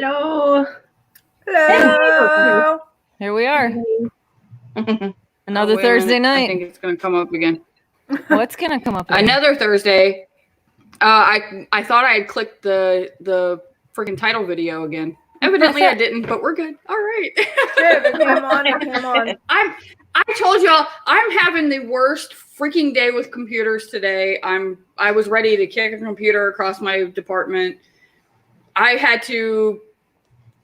Hello. Hello. Here we are. Another Thursday night. I think it's going to come up again. What's going to come up again? Another Thursday. I thought I had clicked the freaking title video again. Evidently I didn't, but we're good. All right. Good. It came on. I told y'all I'm having the worst freaking day with computers today. I was ready to kick a computer across my department. I had to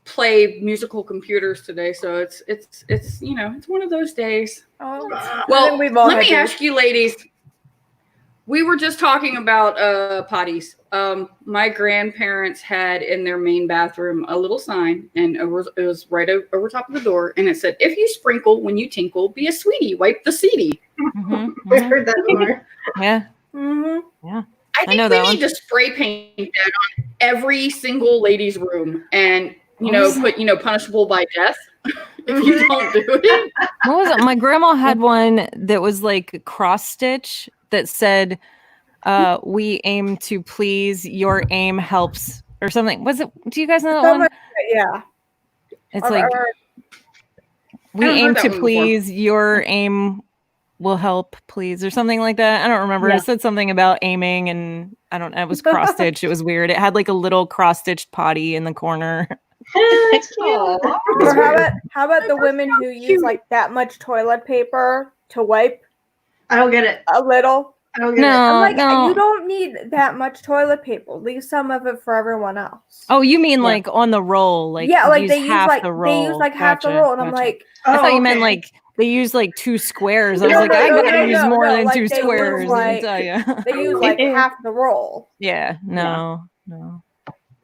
play musical computers today, so it's it's one of those days. Oh, well, let me ask you ladies. We were just talking about potties. My grandparents had in their main bathroom a little sign, and it was right over top of the door, and it said, "If you sprinkle when you tinkle, be a sweetie, wipe the seedy." Mm-hmm. I've heard that before. Yeah. Mm-hmm. Yeah. I think we need to spray paint that on every single lady's room, and put punishable by death if you don't do it. What was it? My grandma had one that was like cross stitch that said, "We aim to please. Your aim helps," or something. Was it? Do you guys know that one? Yeah. It's like, "We aim to please. Your aim will help, please," or something like that. I don't remember. Yeah. It said something about aiming, and I don't know. It was cross stitch. It was weird. It had like a little cross stitched potty in the corner. That's cute. Or how about the women who use like that much toilet paper to wipe? I don't get it. A little. I don't get it. I'm like, you don't need that much toilet paper. Leave some of it for everyone else. Oh, you mean like on the roll? Like they use half the roll, and I'm like, I thought you meant like they use like 2 squares. I was like, I gotta use more than 2 squares. Let me tell you. They use like half the roll. Yeah, no.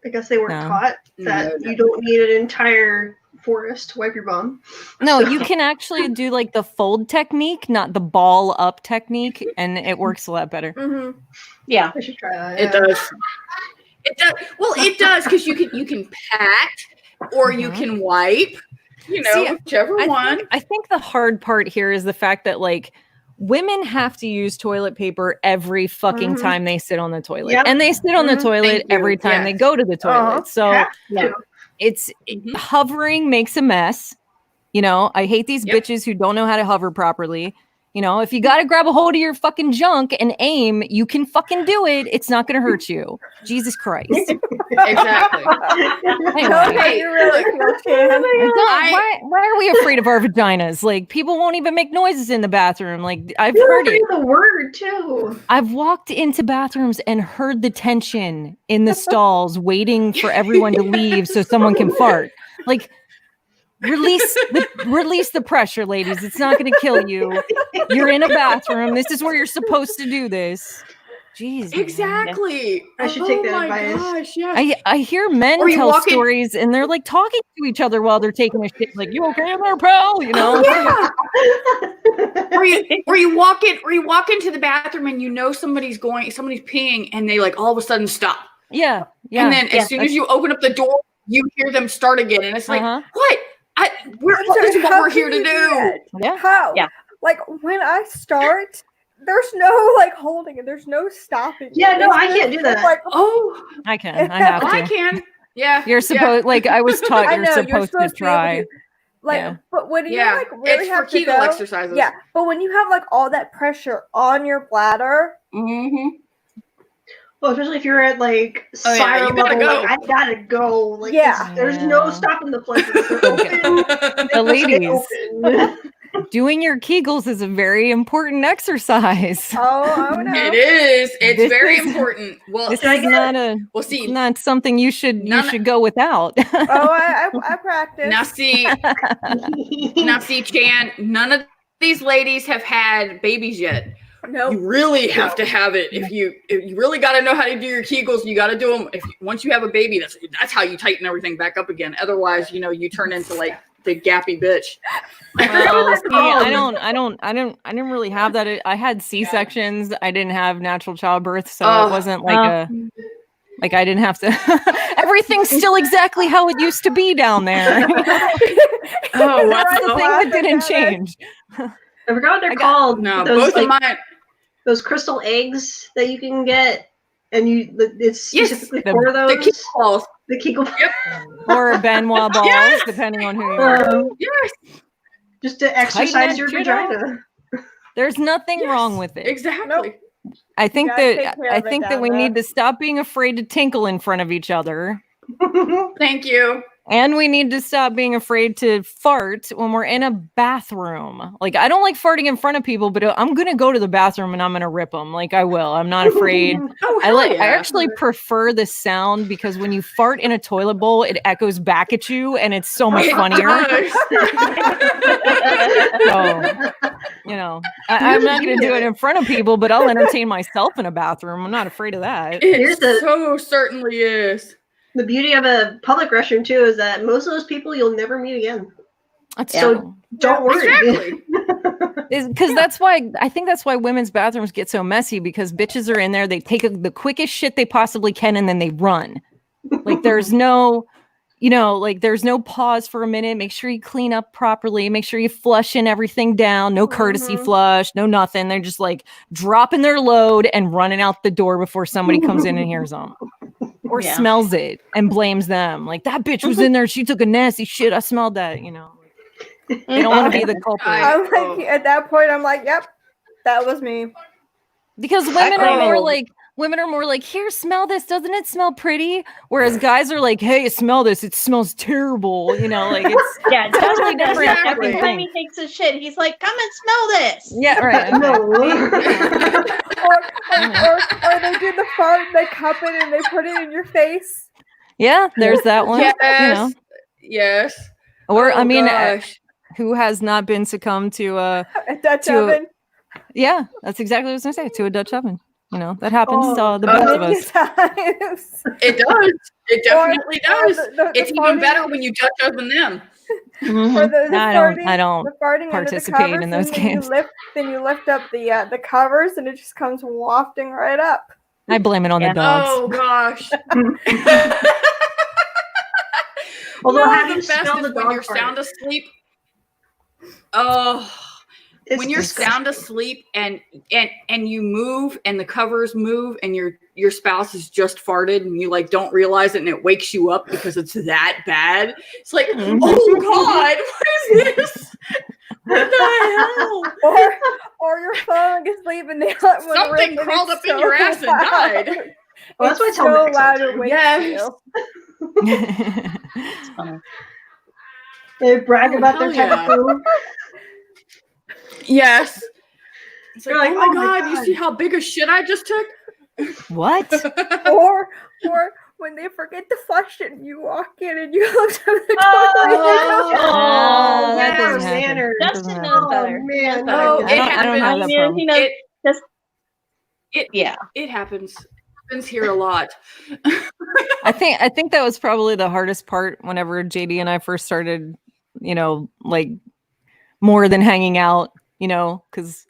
I guess they weren't taught that you don't need an entire forest to wipe your bum. No, you can actually do like the fold technique, not the ball up technique, and it works a lot better. Mm-hmm. Yeah, I should try that. It does. It does. Well, it does because you can pat or you can wipe. Whichever one. I think the hard part here is the fact that like women have to use toilet paper every fucking time they sit on the toilet. Yep. And they sit on the toilet every time they go to the toilet. So it's hovering makes a mess. I hate these bitches who don't know how to hover properly. If you got to grab a hold of your fucking junk and aim, you can fucking do it. It's not going to hurt you. Jesus Christ. Exactly. Anyway, you really why are we afraid of our vaginas? Like, people won't even make noises in the bathroom. Like, I've heard it. The word too. I've walked into bathrooms and heard the tension in the stalls, waiting for everyone to leave so someone can fart. Like, release the pressure, ladies. It's not going to kill you. You're in a bathroom. This is where you're supposed to do this. Jeez. Exactly. I should take that advice. Gosh, yes. I hear men tell stories and they're like talking to each other while they're taking a shit. Like, "You okay there, pal?" Yeah. or you walk into the bathroom and somebody's peeing and they like all of a sudden stop. Yeah. And then as soon as you open up the door, you hear them start again, and it's like, what? This is what we're here to do. Yeah. How? Yeah. Like when I start, there's no like holding it. There's no stopping. Yeah, no, I can't do that. Like, I can. I have to. I can. Yeah. You're supposed like I was taught you're supposed to try. But when you like really have to go, exercises. Yeah, but when you have like all that pressure on your bladder. Mm-hmm. Well, especially if you're at like spiral level, go. I gotta go. Like, there's no stopping the place. The ladies. Doing your Kegels is a very important exercise. Oh no. It is. It's very important. Well, this is not something you should go without. I practice. Now see, Chan, none of these ladies have had babies yet. No, you really have to have it. If you really got to know how to do your Kegels, you got to do them. Once you have a baby, that's how you tighten everything back up again. Otherwise, you turn into like the gappy bitch. Well, see, I didn't really have that. I had C-sections. I didn't have natural childbirth, so it wasn't like like I didn't have to. Everything's still exactly how it used to be down there. That's the thing that didn't change. I forgot what they're called. No, both of mine. Those crystal eggs that you can get, and it's specifically for those. The Tinkles. The Kegel. Yep. Or Benoit balls, depending on who you are. Yes. Just to exercise your vagina. There's nothing wrong with it. Exactly. Nope. I think that we need to stop being afraid to tinkle in front of each other. Thank you. And we need to stop being afraid to fart when we're in a bathroom. Like, I don't like farting in front of people, but I'm going to go to the bathroom and I'm going to rip them. Like, I will. I'm not afraid. I actually prefer the sound because when you fart in a toilet bowl, it echoes back at you and it's so much funnier. So, you know, I'm not going to do it in front of people, but I'll entertain myself in a bathroom. I'm not afraid of that. It so certainly is. The beauty of a public restroom too is that most of those people you'll never meet again. So don't worry. Exactly. Because that's why I think that's why women's bathrooms get so messy, because bitches are in there, they take the quickest shit they possibly can and then they run. Like there's no, there's no pause for a minute. Make sure you clean up properly. Make sure you flushing everything down. No courtesy flush, no nothing. They're just like dropping their load and running out the door before somebody comes in and hears them. Or smells it and blames them. Like, that bitch was in there. She took a nasty shit. I smelled that, They don't want to be the culprit. I'm like, at that point, I'm like, yep, that was me. Because women are more like, here, smell this. Doesn't it smell pretty? Whereas guys are like, hey, smell this. It smells terrible. Like it's it's totally different. Every Every time he takes a shit, he's like, come and smell this. Yeah, right. or they do the fart, they cup it and they put it in your face. Yeah, there's that one. Yes. Yes. Or who has not been succumbed to a Dutch oven? Yeah, that's exactly what I was gonna say. To a Dutch oven. That happens to the best of us. Times. It does. It definitely does. It's even better when you Dutch oven them. I don't participate in those games. Then you lift up the covers and it just comes wafting right up. I blame it on the dogs. Oh gosh. Although the best is when you're sound asleep. Oh. When you're sound asleep and you move and the covers move and your spouse has just farted and you like don't realize it and it wakes you up because it's that bad. It's like, oh God, what is this? What the hell? Or you're falling asleep and something crawled up in your ass and died. Well, that's why I tell so loud it wakes you. It's funny. They brag about their type of food. Yes. It's like, oh my God, you see how big a shit I just took? What? or when they forget to flush it and you walk in and you look at the toilet. That doesn't happen. Justin knows better. Man. I don't have that problem. It happens. It happens here a lot. I think that was probably the hardest part whenever JD and I first started, like more than hanging out, because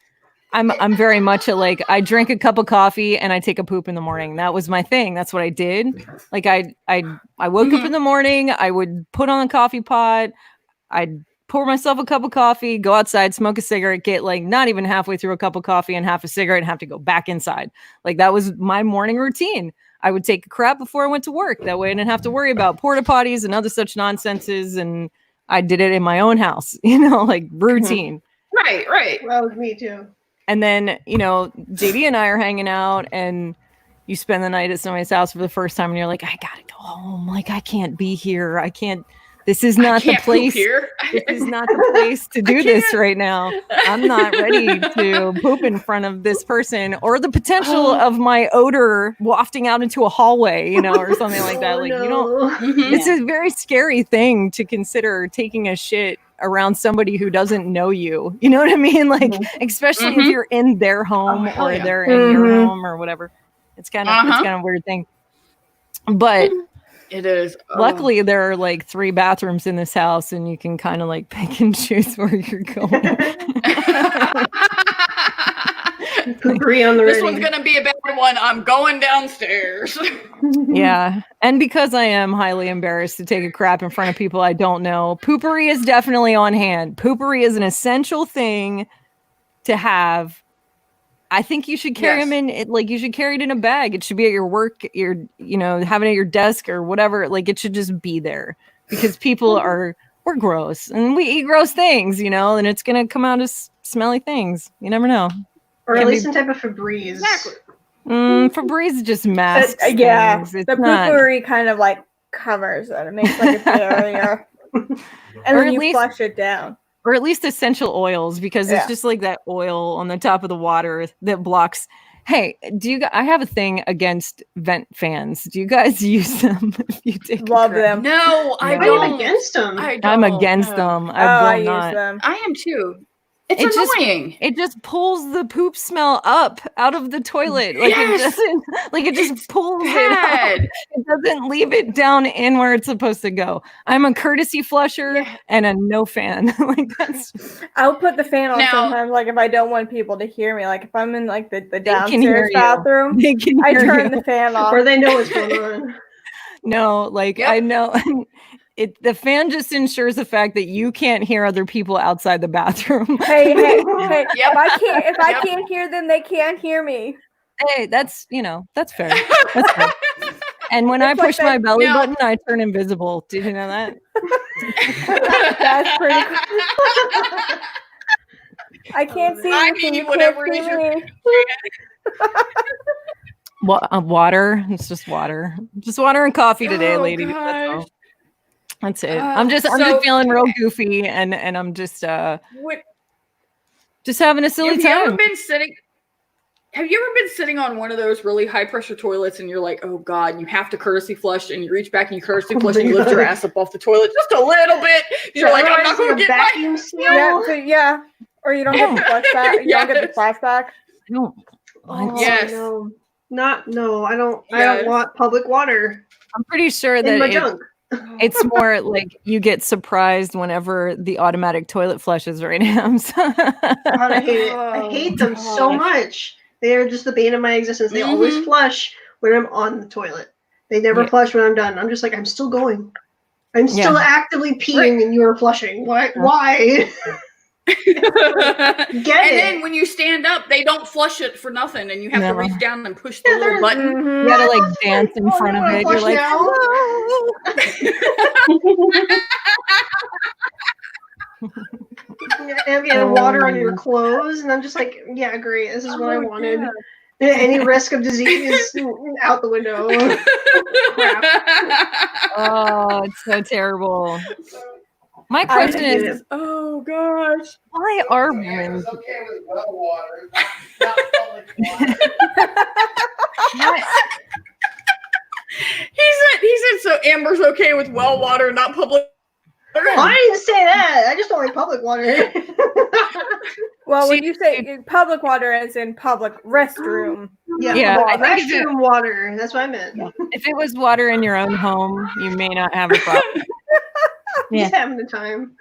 I'm very much I drink a cup of coffee and I take a poop in the morning. That was my thing. That's what I did. Like I woke up in the morning, I would put on a coffee pot, I'd pour myself a cup of coffee, go outside, smoke a cigarette, get not even halfway through a cup of coffee and half a cigarette and have to go back inside. Like that was my morning routine. I would take a crap before I went to work. That way I didn't have to worry about porta potties and other such nonsenses. And I did it in my own house, routine. Right. That was me too. And then, JD and I are hanging out and you spend the night at somebody's house for the first time and you're like, I gotta go home. Like, I can't be here. I can't. This is not the place. This is not the place to do this right now. I'm not ready to poop in front of this person or the potential of my odor wafting out into a hallway, or something like that. It's a very scary thing to consider taking a shit around somebody who doesn't know you. You know what I mean? Like, especially if you're in their home or they're in your home or whatever. It's kind of a weird thing. But it is. Luckily, there are 3 bathrooms in this house, and you can kind of pick and choose where you're going. Poopery on the This one's gonna be a bad one. I'm going downstairs. Yeah, and because I am highly embarrassed to take a crap in front of people I don't know, poopery is definitely on hand. Poopery is an essential thing to have I think you should carry them in it, like you should carry it in a bag. It should be at your work, your have it at your desk or whatever. Like it should just be there because people we're gross and we eat gross things, and it's gonna come out as smelly things. You never know. Or at least some type of Febreze. Exactly. Febreze just masks things. The poopery kind of like covers it. It makes like a barrier. And then you flush it down. Or at least essential oils, because it's just like that oil on the top of the water that blocks. Hey, I have a thing against vent fans. Do you guys use them? If you take Love them. No, I don't. I'm against them. I'm against them. I use them. I am too. It's annoying. It just pulls the poop smell up out of the toilet. Like it doesn't. Like it just pulls it out. It doesn't leave it down in where it's supposed to go. I'm a courtesy flusher and a no fan. Like that's. I'll put the fan on sometimes. Like if I don't want people to hear me. Like if I'm in like the downstairs bathroom, I turn the fan off. Or they know what's going on. No, like I know. The fan just ensures the fact that you can't hear other people outside the bathroom. Hey. If I can't hear them, they can't hear me. Hey, that's fair. That's fair. And when I push my belly button, I turn invisible. Did you know that? That's pretty cool. I can't see anything. You whatever can't see me. Water. It's just water. Just water and coffee today, lady. That's it. I'm just feeling real goofy, and I'm just having a silly time. Have you ever been sitting on one of those really high pressure toilets, and you're like, oh God, you have to courtesy flush, and you reach back and you courtesy flush, and you lift your ass up off the toilet just a little bit. You're like, I'm not going to get vacuum seal. Yeah. Or you don't get the flashback. You don't get the flashback. No. Yes. No. I don't want public water. I'm pretty sure that in my junk. It's more like you get surprised whenever the automatic toilet flushes right now. God, I hate it. I hate them so much. They are just the bane of my existence. They always flush when I'm on the toilet. They never flush when I'm done. I'm just like, I'm still going. I'm still actively peeing and you're flushing. Why? Then when you stand up, they don't flush it for nothing, and you have to reach down and push the little button. You gotta like dance in front of it. You're like, and you have water on your clothes, and I'm just like, yeah, great. This is what I wanted. Any risk of disease out the window. Crap. Oh, it's so terrible. My question is, oh gosh, why are women? It's okay with well water, not public water. He said so. Amber's okay with well water, not public water. I didn't say that. I just don't like public water. Well, when you say public water, as in public restroom. Yeah, I think restroom water. That's what I meant. If it was water in your own home, you may not have a problem. He's having the time.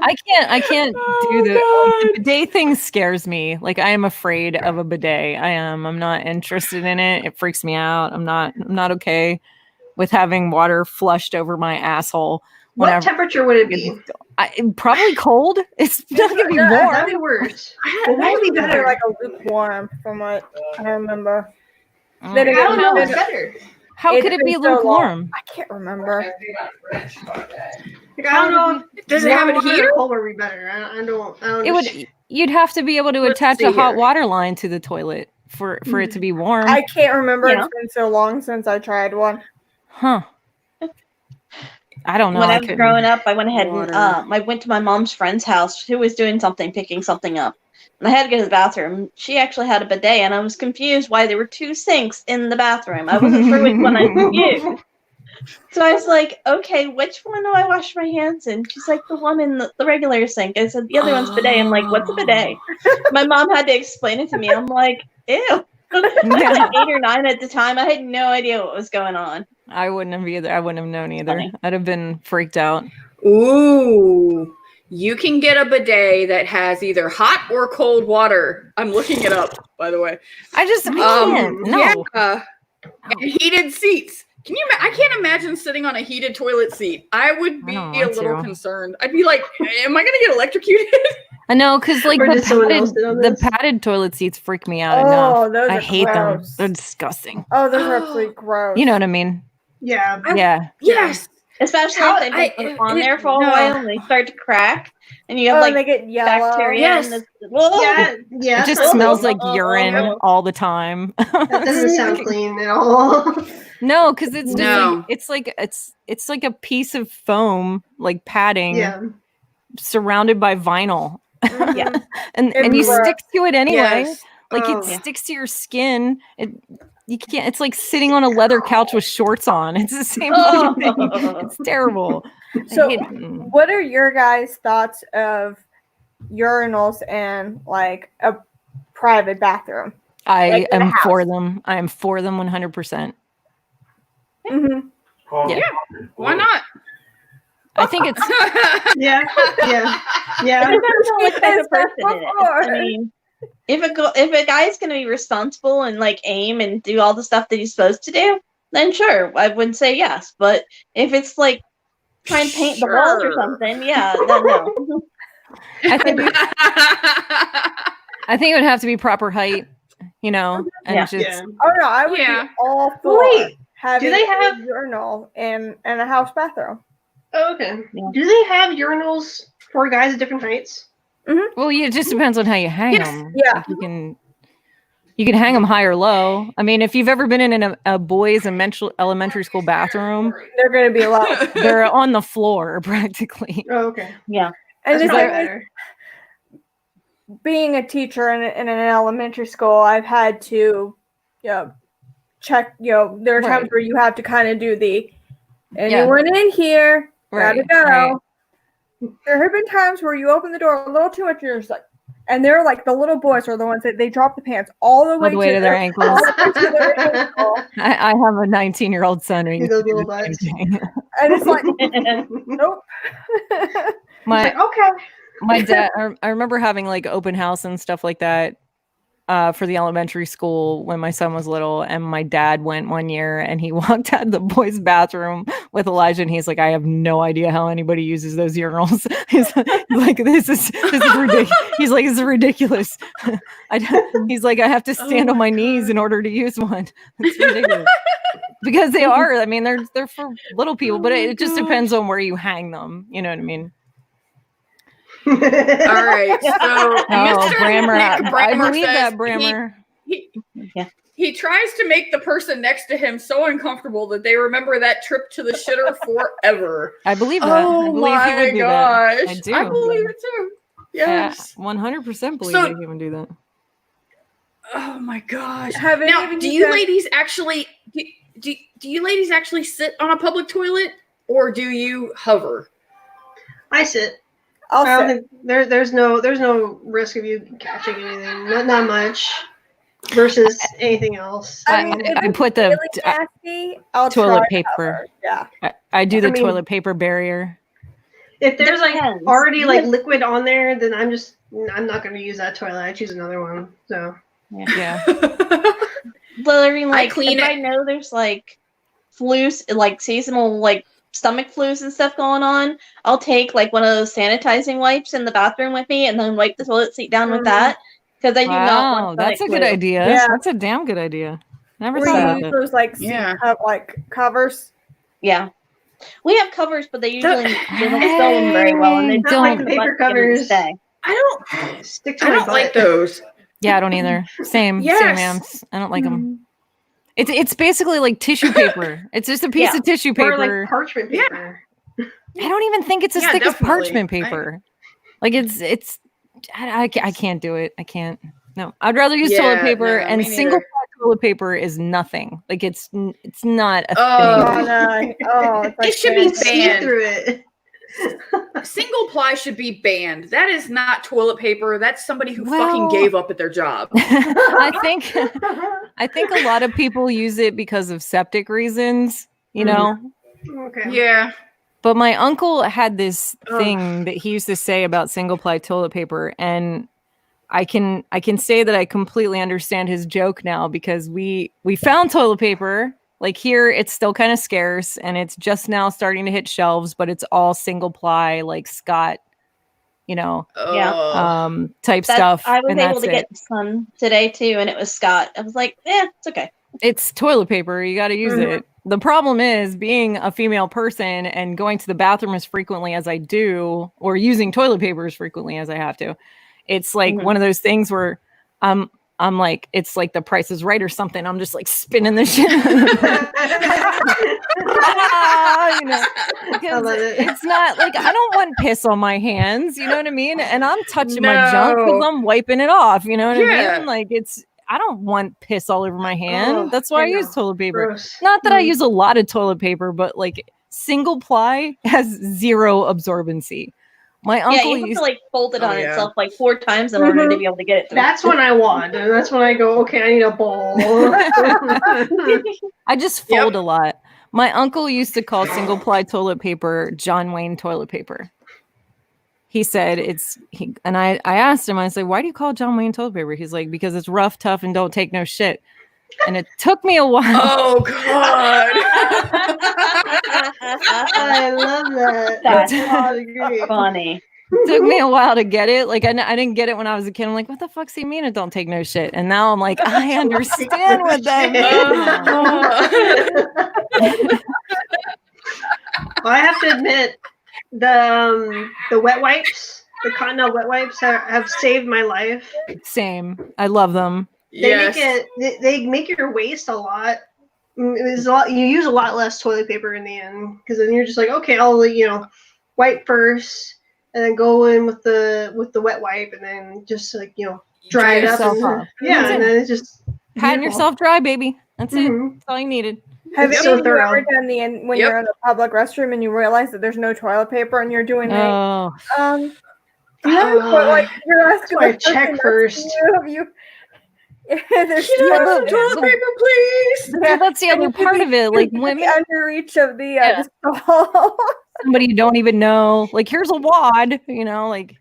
I can't do the bidet thing. Scares me. Like I am afraid of a bidet. I'm not interested in it. It freaks me out. I'm not okay with having water flushed over my asshole. What temperature would it be? Probably cold. It's not gonna be warm. That'd be worse. It might be better. Like a lukewarm, from what I remember. I don't know. It's better. How could it be lukewarm? I can't remember. I don't know. Does it have a heater? Cold would be better. I don't. It would. You'd have to be able to attach a hot water line to the toilet for it to be warm. I can't remember. It's been so long since I tried one. Huh. I don't know. When I was growing up, I went ahead and I went to my mom's friend's house. She was doing something, picking something up. And I had to go to the bathroom. She actually had a bidet, and I was confused why there were two sinks in the bathroom. I wasn't sure which one I used. So I was like, okay, which one do I wash my hands in? She's like, the one in the regular sink. I said, the other one's bidet. I'm like, what's a bidet? My mom had to explain it to me. I'm like, ew. I was like 8 or 9 at the time. I had no idea what was going on. I wouldn't have either. I wouldn't have known either. Funny. I'd have been freaked out. Ooh, you can get a bidet that has either hot or cold water. I'm looking it up, by the way. I can't. No. Yeah, and heated seats. Can you? I can't imagine sitting on a heated toilet seat. I would be a little concerned. I'd be like, "Am I going to get electrocuted?" I know, because like the padded toilet seats freak me out enough. Those I are hate gross. them. They're disgusting. Oh, those are absolutely gross. You know what I mean? Yeah. Yes. Especially if they've been on there for a while and they start to crack, and you have and they get yellow. bacteria. Yes. Yeah. It just smells like urine all the time. That doesn't sound clean at all. No, because it's just it's like a piece of foam, like padding, surrounded by vinyl. Yeah, and you stick to it anyway. Yes. Like it sticks to your skin. You can't. It's like sitting on a leather couch with shorts on. It's the same fucking thing. It's terrible. So, what are your guys' thoughts of urinals and like a private bathroom? I am for them. I am for them 100%. Mm-hmm. Yeah. Why not? I think it's yeah. It depends on what type of person it is. I mean, if a guy's gonna be responsible and like aim and do all the stuff that he's supposed to do, then sure, I would say yes. But if it's like trying to paint the walls or something, yeah, then no. I think it would have to be proper height, and just. Oh no, I would be all for having do they have a urinal in a house bathroom. Oh, okay. Yeah. Do they have urinals for guys at different heights? Mm-hmm. Well, it just depends on how you hang them. Yeah, like you can hang them high or low. I mean, if you've ever been in a boys' elementary school bathroom, they're going to be low. They're on the floor practically. Oh, okay. Yeah, and it's like being a teacher in an elementary school, I've had to, check. There are times where you have to kind of do the anyone in here. Gotta go. Right. There have been times where you open the door a little too much, and you're just like, and they're like the little boys are the ones that they drop the pants all the way to their ankles. I have a 19-year-old son. And it's like, nope. My dad. I remember having like open house and stuff like that. For the elementary school when my son was little, and my dad went one year and he walked out of the boys' bathroom with Elijah, and he's like, I have no idea how anybody uses those urinals. He's like, this is ridiculous. He's like, this is ridiculous. He's like, I have to stand on my knees in order to use one. It's ridiculous. Because they are. I mean, they're for little people, but it just depends on where you hang them. You know what I mean? All right, so Brammer, I believe says that Brammer. He tries to make the person next to him so uncomfortable that they remember that trip to the shitter forever. I believe that. Oh I believe my he would do gosh, that. I do. I believe it too. Yes, 100% believe that he would do that. Oh my gosh! Now, do you ladies actually sit on a public toilet, or do you hover? I sit. I don't think there's no risk of you catching anything. Not much versus anything else. I put the toilet paper. Yeah. I do the toilet paper barrier. If there's already liquid on there, then I'm not going to use that toilet. I choose another one. So yeah. But I mean, I know there's flu, seasonal stomach flus and stuff going on, I'll take one of those sanitizing wipes in the bathroom with me and then wipe the toilet seat down with that, because I do not want that's a good idea. Yeah. That's a damn good idea. Never thought of those covers. Yeah, we have covers, but they usually they don't fill them very well, and they don't like the paper covers. I don't stick to. I don't like those. Yeah, I don't either. Same, Ams. I don't like them. It's basically like tissue paper. It's just a piece of tissue paper. Or parchment paper. I don't even think it's as thick as parchment paper. I can't do it. I can't. No, I'd rather use toilet paper, and single ply toilet paper is nothing. It's not a thing. It should be banned. Through it. Single ply should be banned. That is not toilet paper. That's somebody who fucking gave up at their job. I think a lot of people use it because of septic reasons, Okay. Yeah. But my uncle had this thing that he used to say about single ply toilet paper, and I can say that I completely understand his joke now, because we found toilet paper. Here, it's still kind of scarce, and it's just now starting to hit shelves, but it's all single ply, Scott type stuff. I was able to get some today too, and it was Scott. I was like, it's okay. It's toilet paper. You got to use it. The problem is being a female person and going to the bathroom as frequently as I do, or using toilet paper as frequently as I have to. It's like one of those things where I'm like, it's like The Price is Right or something. I'm just like spinning the shit. It's not like, I don't want piss on my hands. You know what I mean? And I'm touching my junk because I'm wiping it off. You know what I mean? Like I don't want piss all over my hand. That's why I use toilet paper. Gross. Not that I use a lot of toilet paper, but like single ply has zero absorbency. My uncle you have to like fold it on itself like 4 times in order to be able to get it through. That's when I want. And that's when I go, okay, I need a bowl. I just fold a lot. My uncle used to call single ply toilet paper John Wayne toilet paper. He said and I asked him, I said, why do you call it John Wayne toilet paper? He's like, because it's rough, tough, and don't take no shit. And it took me a while. Oh, God. I love that. That's funny. It took me a while to get it. Like, I didn't get it when I was a kid. I'm like, what the fuck's he mean? It don't take no shit. And now I'm like, I understand what that means. Well, I have to admit, the wet wipes, the Cottonelle wet wipes have saved my life. Same. I love them. They make your waste a lot. It's a lot. You use a lot less toilet paper in the end because then you're just like, okay, I'll wipe first and then go in with the wet wipe and then just like dry it up. And then it's just patting yourself dry, baby. That's it. That's all you needed. Have you ever done when you're in the public restroom and you realize that there's no toilet paper and you're doing but like you're asking I check first. There's toilet paper, please. Yeah, that's the other part of it. Like women under reach of the stall. Somebody you don't even know. Like here's a wad, like.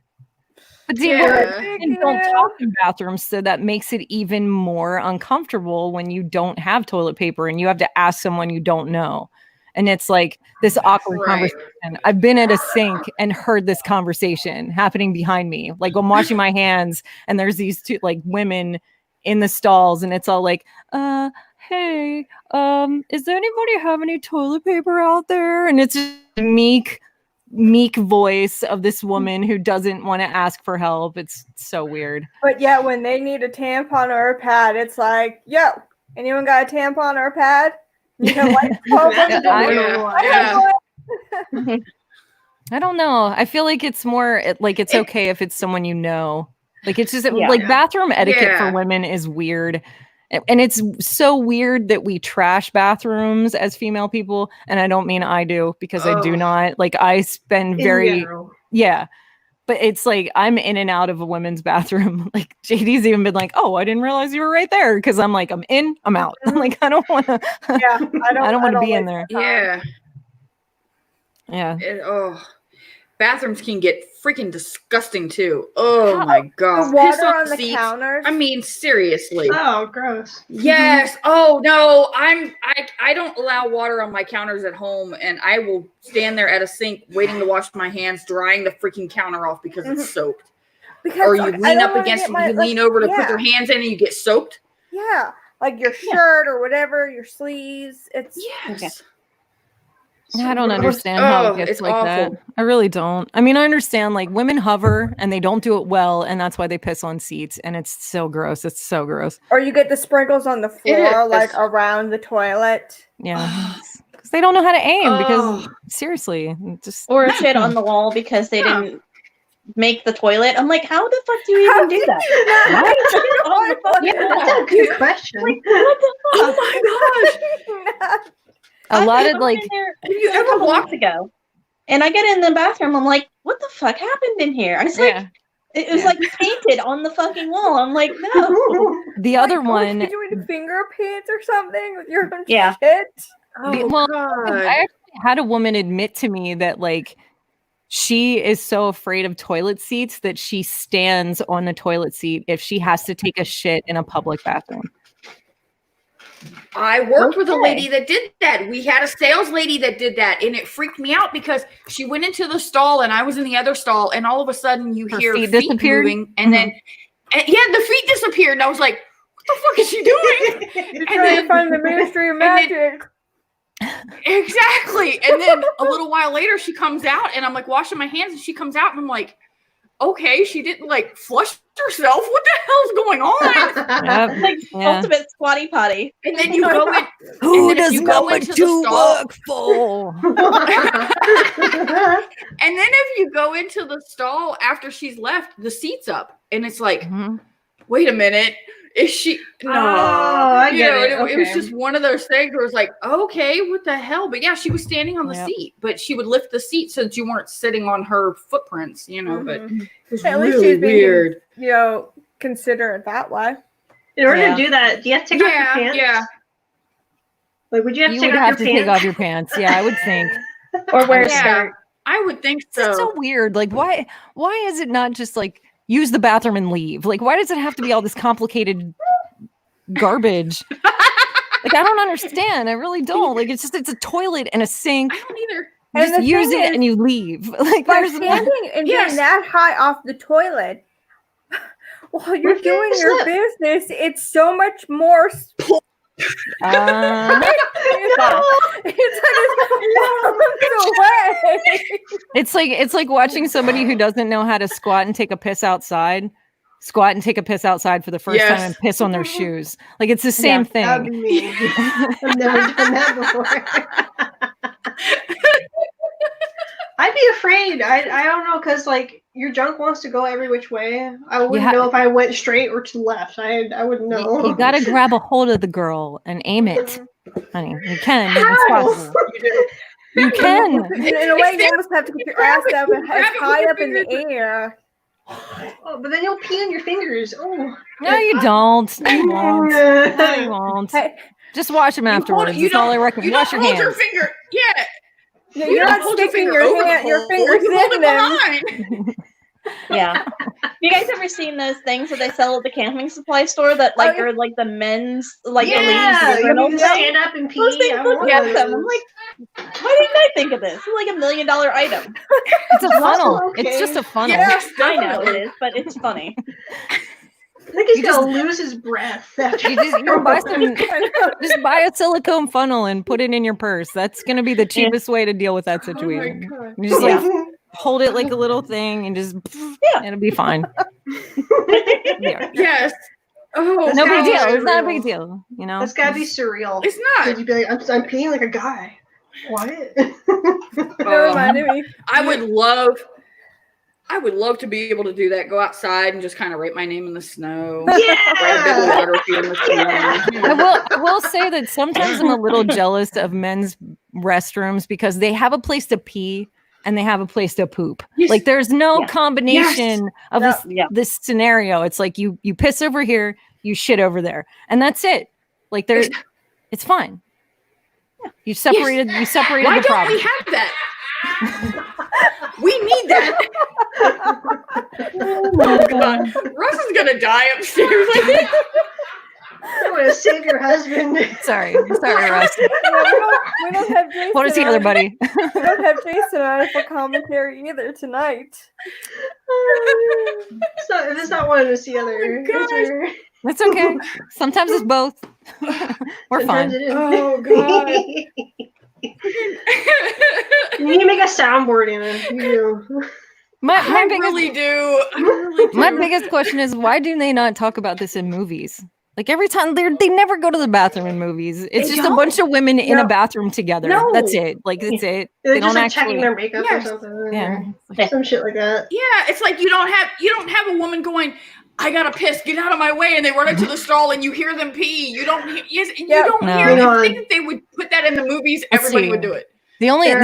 But women don't talk in bathrooms, so that makes it even more uncomfortable when you don't have toilet paper and you have to ask someone you don't know. And it's like this awkward conversation. I've been at a sink and heard this conversation happening behind me. Like I'm washing my hands and there's these two like women in the stalls and it's all like, hey, is there anybody have any toilet paper out there? And it's just a meek voice of this woman who doesn't want to ask for help. It's so weird. But yeah, when they need a tampon or a pad, it's like, yo, anyone got a tampon or a pad? You know, like, I don't know. I feel like it's more like it's okay if it's someone you know. Like it's just like bathroom etiquette for women is weird. And it's so weird that we trash bathrooms as female people. And I don't mean I do because I do not. Like I spend but it's like I'm in and out of a women's bathroom. Like JD's even been like, oh, I didn't realize you were right there. Cause I'm like, I'm in, I'm out. I'm like, I don't want to, I don't want to be in there. Yeah. Bathrooms can get freaking disgusting too. Oh my god! The water on the counters. I mean, seriously. Oh, gross. Yes. Oh no, I don't allow water on my counters at home, and I will stand there at a sink waiting to wash my hands, drying the freaking counter off because it's soaked. Or you lean up against it, you lean over to put your hands in, and you get soaked. Yeah, like your shirt or whatever, your sleeves. It's okay. I don't understand how it gets like awful. That. I really don't. I mean, I understand like women hover and they don't do it well, and that's why they piss on seats, and it's so gross. It's so gross. Or you get the sprinkles on the floor, like around the toilet. Yeah, because they don't know how to aim. Because seriously, just or shit on the wall because they didn't make the toilet. I'm like, how the fuck do you even do that? That's a good question. Like, what the fuck? Oh my gosh. A lot of like, you ever walked ago, and I get in the bathroom. I'm like, what the fuck happened in here? I was like, it was like painted on the fucking wall. I'm like, no. The other one, you doing finger paint or something with your own shit? Oh, God. I actually had a woman admit to me that like she is so afraid of toilet seats that she stands on the toilet seat if she has to take a shit in a public bathroom. I worked with a lady that did that. We had a sales lady that did that, and it freaked me out because she went into the stall and I was in the other stall, and all of a sudden you hear feet moving, and then the feet disappeared, and I was like, "What the fuck is she doing?" You're trying to find the Ministry of Magic. Exactly. And then a little while later, she comes out, and I'm like washing my hands, and she comes out, and I'm like, okay, she didn't like flush herself. What the hell's going on? Ultimate squatty potty. And then you go in. Who doesn't know what to look for? And then if you go into the stall after she's left, the seat's up, and it's like, wait a minute. Is she? No, I get it. It was just one of those things where it's like, okay, what the hell? But yeah, she was standing on the seat, but she would lift the seat since you weren't sitting on her footprints, But it was at really least she's weird. Being, consider it that way. In order to do that, do you have to take off your pants? Yeah. Like, would you have to take off your pants? Yeah, I would think. Or wear a skirt. I would think so. It's so weird. Like, why is it not just like use the bathroom and leave? Like, why does it have to be all this complicated garbage? Like, I don't understand. I really don't. Like, it's a toilet and a sink. I don't either. You just use it and you leave. Like, by standing and being that high off the toilet while you're doing your business, it's so much more. It's like watching somebody who doesn't know how to squat and take a piss outside for the first time and piss on their shoes. Like, it's the same thing. That'd be me. I've never done that before. I'd be afraid. I don't know, because like your junk wants to go every which way. I wouldn't know if I went straight or to the left. I wouldn't know. You gotta grab a hold of the girl and aim it, honey. You can. It's possible. You can. In a way, you almost have to get your ass up and high up in the air. Oh, but then you'll pee on your fingers. Oh. No, you don't. You won't. No, you won't. Just wash them afterwards. That's all I recommend. Wash your hands. Hold your finger. Yeah. Yeah, you're not sticking your fingers in them. Yeah. You guys ever seen those things that they sell at the camping supply store that like are like the men's like the ladies you stand up and pee? I'm like, why didn't I think of this? It's like $1 million item. It's a funnel. Okay. It's just a funnel. Yes, I know it is, but it's funny. I think he's gonna lose his breath. Just buy a silicone funnel and put it in your purse. That's gonna be the cheapest way to deal with that situation. You just like hold it like a little thing and just it'll be fine. Yes. Oh, no big deal. It's not a big deal. You know, it's gotta be surreal. It's not. You'd be like, I'm peeing like a guy. What? I would love to be able to do that. Go outside and just kind of write my name in the snow. Yeah. I will say that sometimes I'm a little jealous of men's restrooms because they have a place to pee and they have a place to poop. Yes. Like there's no combination of this scenario. It's like you piss over here, you shit over there, and that's it. Like it's fine. You separated. You separated Why the problem. Why don't we have that? We need that. Oh my God. Russ is gonna die upstairs. I'm gonna save your husband. Sorry, Russ. We don't have Jason. What is the other buddy? We don't have Jason on for commentary either tonight. It's not one of us the other. That's okay. Sometimes it's both. We're fine. Oh God. You need to make a soundboard in it. You do. I really do. My biggest question is why do they not talk about this in movies? Like every time they never go to the bathroom in movies. It's just a bunch of women in a bathroom together. No. That's it. Like that's it. They don't just checking their makeup or something. Yeah. Some shit like that. Yeah, it's like you don't have a woman going, I gotta piss, get out of my way, and they run into the stall and you hear them pee. You don't hear them. I think if they would put that in the movies, everybody would do it. The only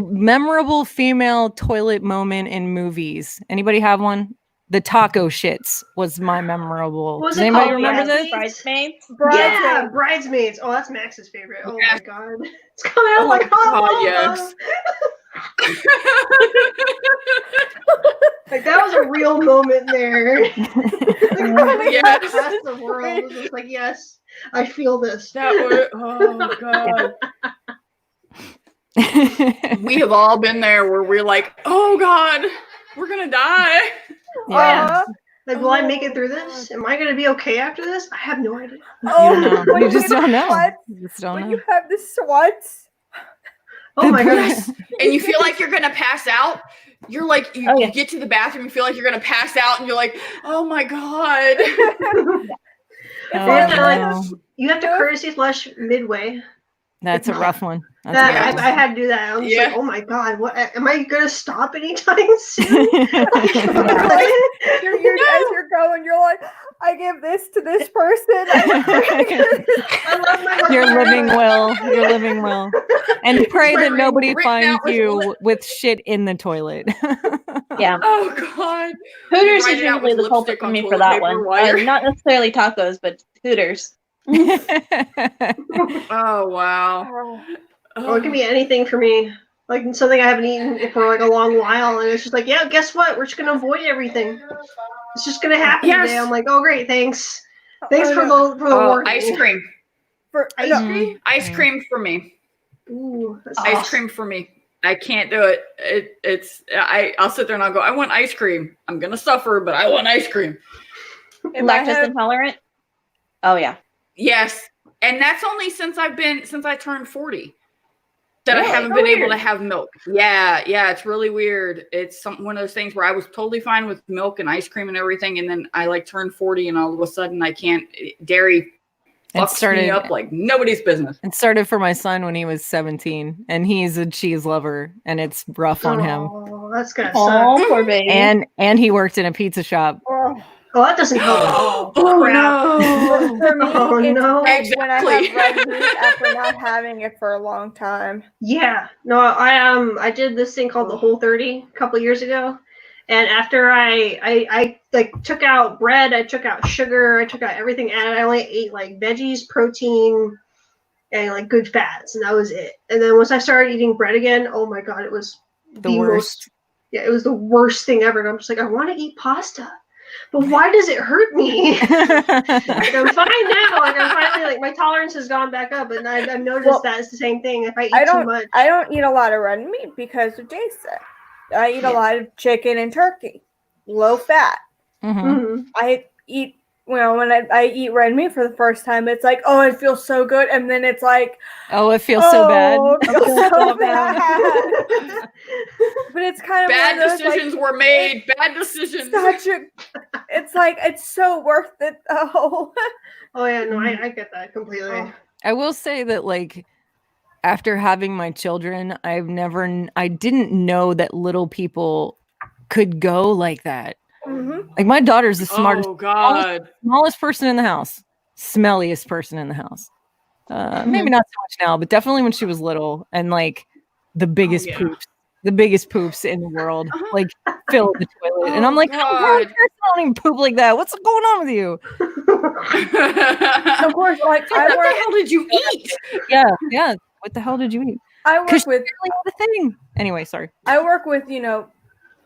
memorable female toilet moment in movies. Anybody have one? The taco shits was my memorable. Does anybody remember this? Bridesmaids? Yeah, Bridesmaids. Oh, that's Max's favorite. Oh my God. It's coming out like hot. Yes. Like that was a real moment there. Yes. That's the world. It was just like, yes, I feel this. That was, oh God. We have all been there where we're like, oh God, we're gonna die. Yeah. Like, will I make it through this? Am I gonna be okay after this? I have no idea. You don't know. You just don't know. You just don't know. You have the sweats. Oh my goodness. And you feel like you're gonna pass out. You're like, you get to the bathroom, you feel like you're gonna pass out, and you're like, oh my God. You have to courtesy flush midway. That's a rough one. I had to do that. I was like, oh my God, what am I gonna stop anytime soon? As you're going, you're like, I give this to this person. I love my You're living well. You're living well. And pray that nobody finds you with shit in the toilet. Yeah. Oh God. Hooters is usually the culprit for me for that one. Not necessarily tacos, but Hooters. Oh wow. Well, it can be anything for me. Like something I haven't eaten for like a long while, and it's just like, yeah, guess what? We're just gonna avoid everything. It's just gonna happen today. I'm like, oh great, thanks. Thanks for the warning. Ice cream. For ice cream? Ice cream for me. Ooh, ice cream for me. I can't do it. I'll sit there and I'll go, I want ice cream. I'm gonna suffer, but I want ice cream. Lactose intolerant? Oh yeah. Yes. And that's only since I turned 40 that I haven't been able to have milk. Yeah, it's really weird. It's one of those things where I was totally fine with milk and ice cream and everything, and then I like turned 40 and all of a sudden I can't. Dairy fucks me up like nobody's business. It started for my son when he was 17, and he's a cheese lover, and it's rough on him. Oh, that's gonna suck. Poor baby. And he worked in a pizza shop. Oh, that doesn't help. For me, no. It's when I have red meat after not having it for a long time. Yeah. No, I did this thing called the Whole30 a couple years ago. And after I like took out bread, I took out sugar, I took out everything, and I only ate like veggies, protein, and like good fats, and that was it. And then once I started eating bread again, oh my God, it was the worst. It was the worst thing ever. And I'm just like, I want to eat pasta. But why does it hurt me? Like, I'm fine now. Like I'm finally like my tolerance has gone back up, and I've noticed that it's the same thing. If I eat too much, I don't eat a lot of red meat because of Jason. I eat a lot of chicken and turkey, low fat. Mm-hmm. I eat when I eat red meat for the first time. It's like, oh, it feels so good, and then it's like, oh, it feels so bad. It feels so bad. But it's kind of bad decisions were made. Bad decisions. It's like it's so worth it though. Oh yeah, no, I get that completely. I will say that like after having my children, I didn't know that little people could go like that. Mm-hmm. Like my daughter's the smartest, smallest person in the house, smelliest person in the house. Maybe not so much now, but definitely when she was little, and like the biggest poops in the world, like fill the toilet. And I'm like, I don't even poop like that. What's going on with you? Of course, like what the hell did you eat? Yeah. What the hell did you eat? I work with the thing. Anyway, sorry. I work with,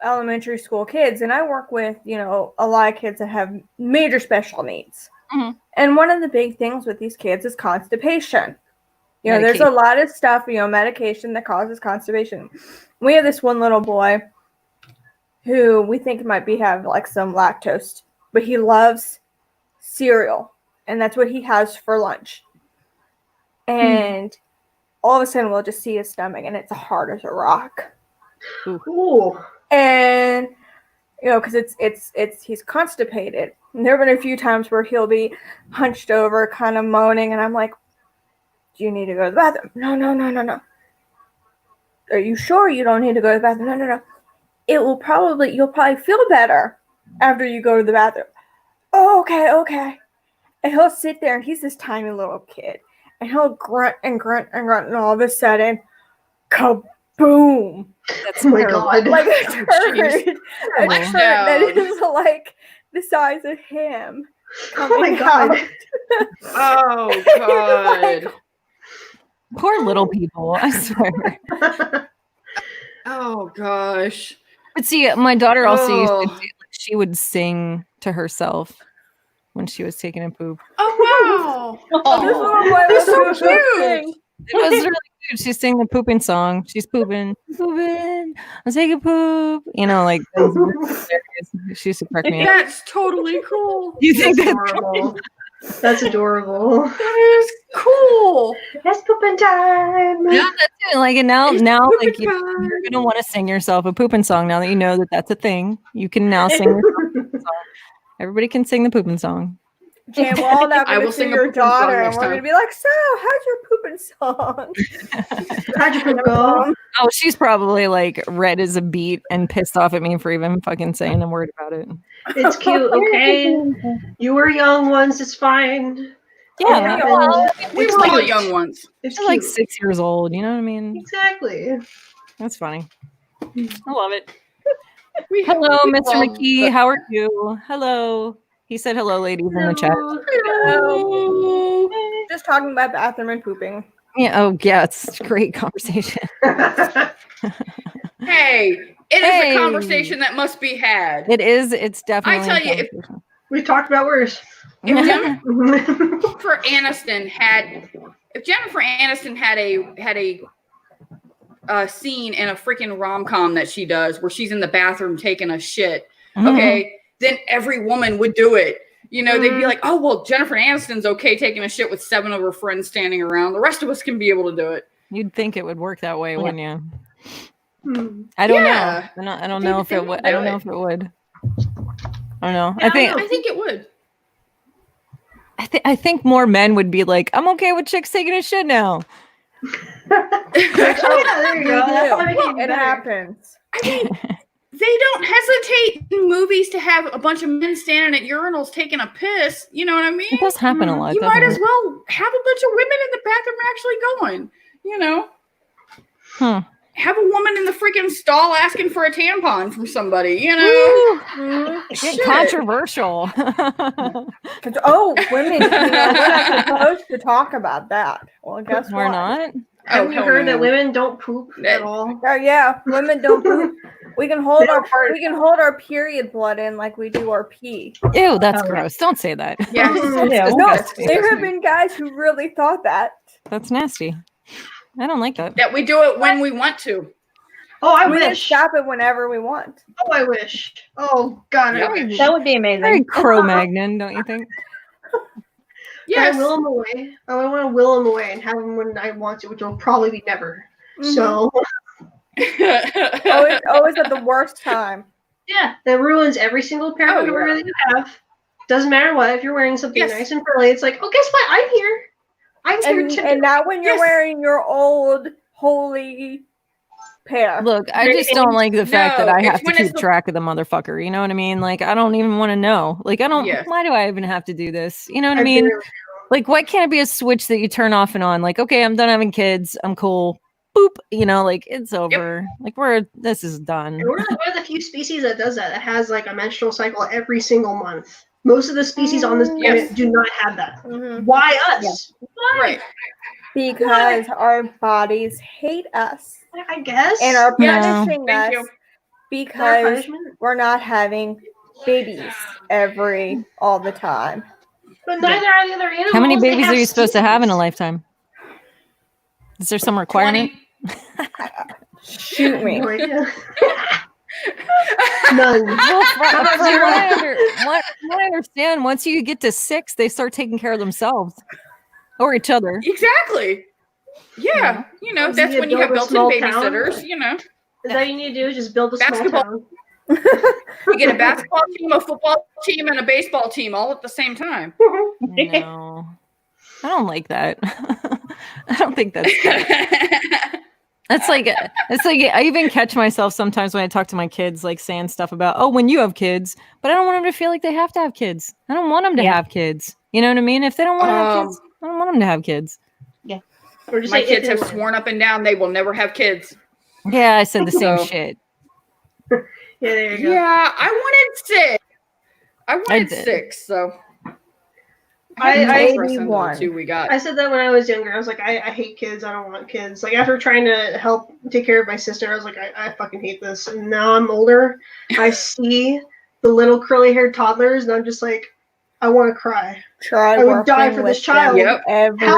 elementary school kids, and I work with, a lot of kids that have major special needs. Mm-hmm. And one of the big things with these kids is constipation. There's a lot of stuff, medication that causes constipation. We have this one little boy who we think might have like some lactose, but he loves cereal, and that's what he has for lunch. And all of a sudden, we'll just see his stomach, and it's hard as a rock. Ooh. And because he's constipated. And there have been a few times where he'll be hunched over, kind of moaning, and I'm like, "Do you need to go to the bathroom?" No. Are you sure you don't need to go to the bathroom? No. You'll probably feel better after you go to the bathroom. Oh, okay. And he'll sit there, and he's this tiny little kid, and he'll grunt and grunt and grunt, and all of a sudden, kaboom! That's my God. Like a turd that is like the size of him. Oh my God. Oh God. Like, poor little people, I swear. Oh gosh. But see, my daughter also used to do, she would sing to herself. when she was taking a poop. Oh wow! Oh, That's so cute. It was really cute. She's singing the pooping song. She's pooping. I'm taking a poop. You know, like she used to crack me up. That's totally cool. You think That's that's adorable? That's adorable. That is cool. It's pooping time. Yeah, that's it. Like, and now, like pooping time. you're gonna want to sing yourself a pooping song. Now that you know that that's a thing, you can now sing yourself a pooping song. Everybody can sing the pooping song. Jam, we're all now I going will to see sing a your pooping song daughter, and next we're time. going to be like, "So, how's your pooping song?" How'd your poop go? Oh, she's probably like red as a beet and pissed off at me for even fucking saying a word about it. It's cute, okay? You were young once, it's fine. Yeah, It well, happened. We It's were all cute. young ones. It's she's like cute. 6 years old. You know what I mean? Exactly. That's funny. I love it. We Hello, we Mr. all- McKee. How are you? Hello. He said hello, ladies, in the chat. Hello. Just talking about bathroom and pooping. Yeah. Oh, yeah. It's a great conversation. Hey, it is Hey. a conversation that must be had. It is. It's definitely. I tell a you, if- conversation. We talked about worse. If Jennifer Aniston had a scene in a freaking rom-com that she does where she's in the bathroom taking a shit, okay, then every woman would do it. You know, they'd be like, oh, well, Jennifer Aniston's okay taking a shit with 7 of her friends standing around. The rest of us can be able to do it. You'd think it would work that way, wouldn't you? Hmm. I don't Yeah. know. I don't know if it would. I don't know if it would. I don't know. Yeah, I think it would. I think more men would be like, I'm okay with chicks taking a shit now. Yeah, there you go. That's why Well, it happens. I mean, they don't hesitate in movies to have a bunch of men standing at urinals taking a piss. You know what I mean? It does happen a lot. You doesn't might it? as well have a bunch of women in the bathroom actually going. You know, have a woman in the freaking stall asking for a tampon from somebody. You know, Get Shit. controversial. Women, we're not supposed to talk about that. Well, guess We're what? not. Haven't you hell heard no. that women don't poop at all? Oh yeah, women don't poop. We can hold They don't fart. hold our period blood in like we do our pee. Ew, that's Oh. gross. Don't say that. Yeah. No, disgusting. there have been guys who really thought that. That's nasty. I don't like that. That we do it when we want to. Oh, I We can wish. stop it whenever we want. Oh, I wish. Oh, God, I Yep. wish. That would be amazing. Very Cro-Magnon, don't you think? Yes. I will them away. I want to will them away and have them when I want to, which will probably be never. Mhm. So, always at the worst time. yeah, that ruins every single pair of Oh, underwear yeah. that you have. Doesn't matter what. If you're wearing something Yes. nice and frilly, it's like, oh, guess what? I'm here. I'm here too. And not when you're Yes. wearing your old holy pair. Look, I just don't like the fact that No, I it's have to when it's keep the- track of the motherfucker. You know what I mean? Like, I don't even want to know. Like, I don't. Yes. Why do I even have to do this? You know what I I mean? barely- Like, why can't it be a switch that you turn off and on? Like, okay, I'm done having kids. I'm cool. Boop. You know, like it's over. Like this is done. And we're one of the few species that does that. That has like a menstrual cycle every single month. Most of the species on this planet Yes. do not have that. Mhm. Why us? Why? Right. Because our bodies hate us I guess. and are Yes. punishing Thank us you. Our because punishment. we're not having babies all the time. But neither are the other animals. How many They babies have are you supposed to have in a seasons. lifetime? Is there some requirement? 20. Shoot me. No idea. None. Well, How about from zero? what I understand, once you get to 6, they start taking care of themselves or each other. Exactly. Yeah. You know, So that's you when you have build a built-in small babysitters, town? you know. Is that you need to do is just build a small Basketball. town. You get a basketball team, a football team, and a baseball team all at the same time. No, I don't like that. I don't think that's good. It's like I even catch myself sometimes when I talk to my kids, like saying stuff about, oh, when you have kids, but I don't want them to feel like they have to have kids. I don't want them to have kids. You know what I mean? If they don't want to have kids, I don't want them to have kids. Or just My say kids if have and when. sworn up and down they will never have kids. Yeah, I said the same So- shit. Yeah, there you go. Yeah, I wanted 6. I wanted did. 6, so I- 81. 2 we got. I said that when I was younger. I was like, I hate kids. I don't want kids. Like after trying to help take care of my sister, I was like, I fucking hate this. And now I'm older. I see the little curly haired toddlers, and I'm just like, I want to cry. Try I would die for this child.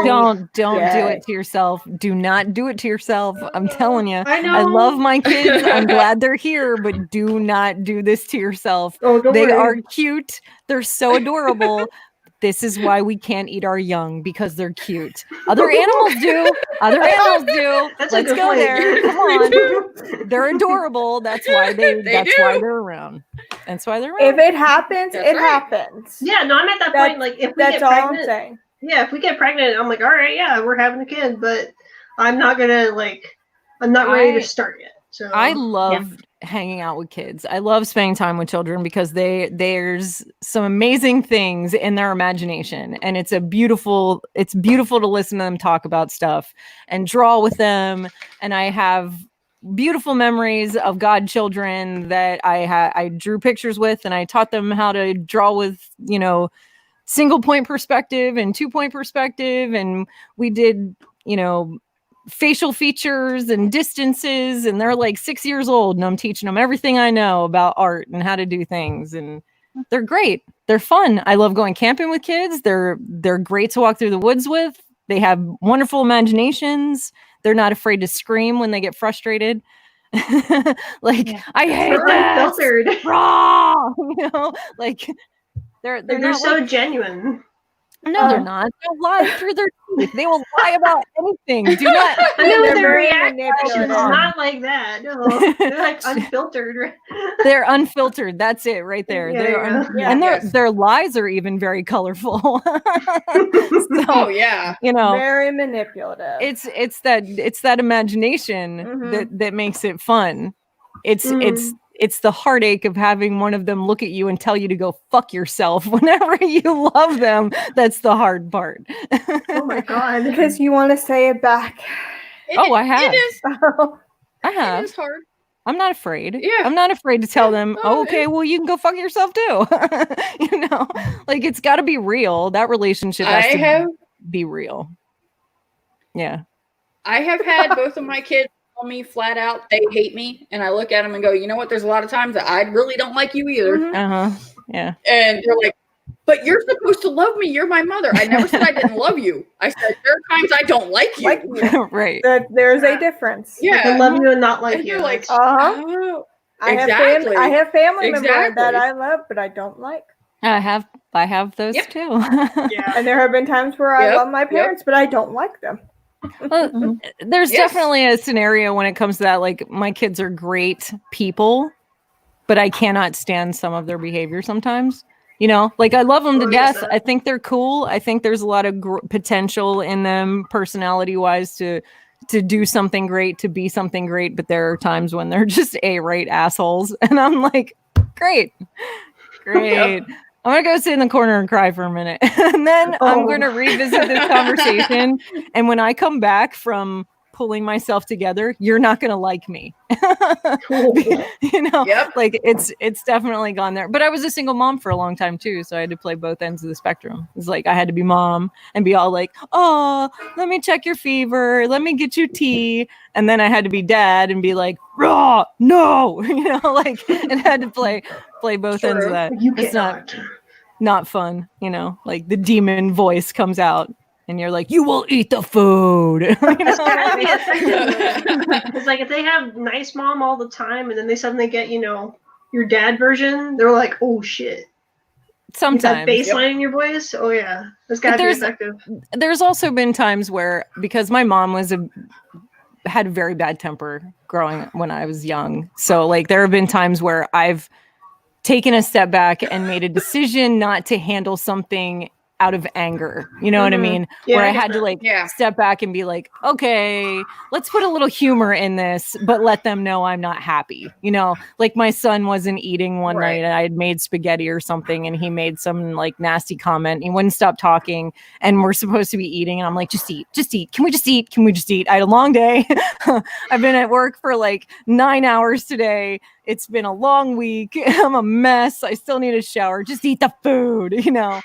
Don't do it to yourself. Do not do it to yourself. I'm telling you. I know. I love my kids. I'm glad they're here, but do not do this to yourself. Oh, don't they worry. are cute. They're so adorable. This is why we can't eat our young, because they're cute. Other animals do. That's Let's go point. there. Come on. They're adorable. That's why why they're around. That's why they're around. If it happens, it happens. Yeah, no, I'm at that point. Like, if we get all pregnant, I'm saying. Yeah, if we get pregnant, I'm like, all right, yeah, we're having a kid, but I'm not gonna I'm not ready to start yet. So I love hanging out with kids. I love spending time with children because there's some amazing things in their imagination, and it's beautiful to listen to them talk about stuff and draw with them. And I have beautiful memories of godchildren that I drew pictures with, and I taught them how to draw with, single point perspective and 2-point perspective, and we did, facial features and distances, and they're like 6 years old, and I'm teaching them everything I know about art and how to do things, and they're great. They're fun. I love going camping with kids. They're great to walk through the woods with. They have wonderful imaginations. They're not afraid to scream when they get frustrated. I hate that. Unfiltered. Raw. They're not so genuine. No, they're not. They'll lie through their teeth. They will lie about anything. Do not. I know their reaction is not like that. No, they're like unfiltered. They're unfiltered. That's it, right there. Their lies are even very colorful. Very manipulative. It's that imagination that makes it fun. It's the heartache of having one of them look at you and tell you to go fuck yourself whenever you love them. That's the hard part. Oh my God. Because you want to say it back. I have. It is. I have. It is hard. I'm not afraid. Yeah. I'm not afraid to tell them, okay, well, you can go fuck yourself too. It's got to be real. That relationship has to be real. Yeah. I have had both of my kids tell me flat out they hate me, and I look at them and go, you know what, there's a lot of times that I really don't like you either. Yeah. And they're like, but you're supposed to love me, you're my mother. I never said I didn't love you. I said there are times I don't like you. Right. There's a difference. I can love you and not like you. Like, I have family members that I love but I don't like. I have those too. And there have been times where I love my parents but I don't like them. Well, there's definitely a scenario when it comes to that. Like, my kids are great people, but I cannot stand some of their behavior sometimes. I love them to death. I think they're cool. I think there's a lot of potential in them, personality wise, to do something great, to be something great. But there are times when they're just right assholes, and I'm like, great. I'm going to go sit in the corner and cry for a minute. And then I'm going to revisit this conversation. And when I come back from pulling myself together, you're not going to like me. It's definitely gone there. But I was a single mom for a long time too. So I had to play both ends of the spectrum. It's like I had to be mom and be all like, oh, let me check your fever. Let me get you tea. And then I had to be dad and be like, raw, no, and had to play both ends of that. It's not fun, like the demon voice comes out and you're like, you will eat the food. It's like if they have nice mom all the time and then they suddenly get, your dad version, they're like, oh shit. Sometimes that baseline in your voice. Oh yeah. That's gotta be effective. There's also been times where, because my mom had a very bad temper growing when I was young. So there have been times where I've taken a step back and made a decision not to handle something out of anger. You know what I mean? Yeah, where I had to step back and be like, okay, let's put a little humor in this, but let them know I'm not happy. Like my son wasn't eating one night and I had made spaghetti or something and he made some nasty comment. He wouldn't stop talking and we're supposed to be eating. And I'm like, just eat. Can we just eat? I had a long day. I've been at work for 9 hours today. It's been a long week. I'm a mess. I still need a shower. Just eat the food, And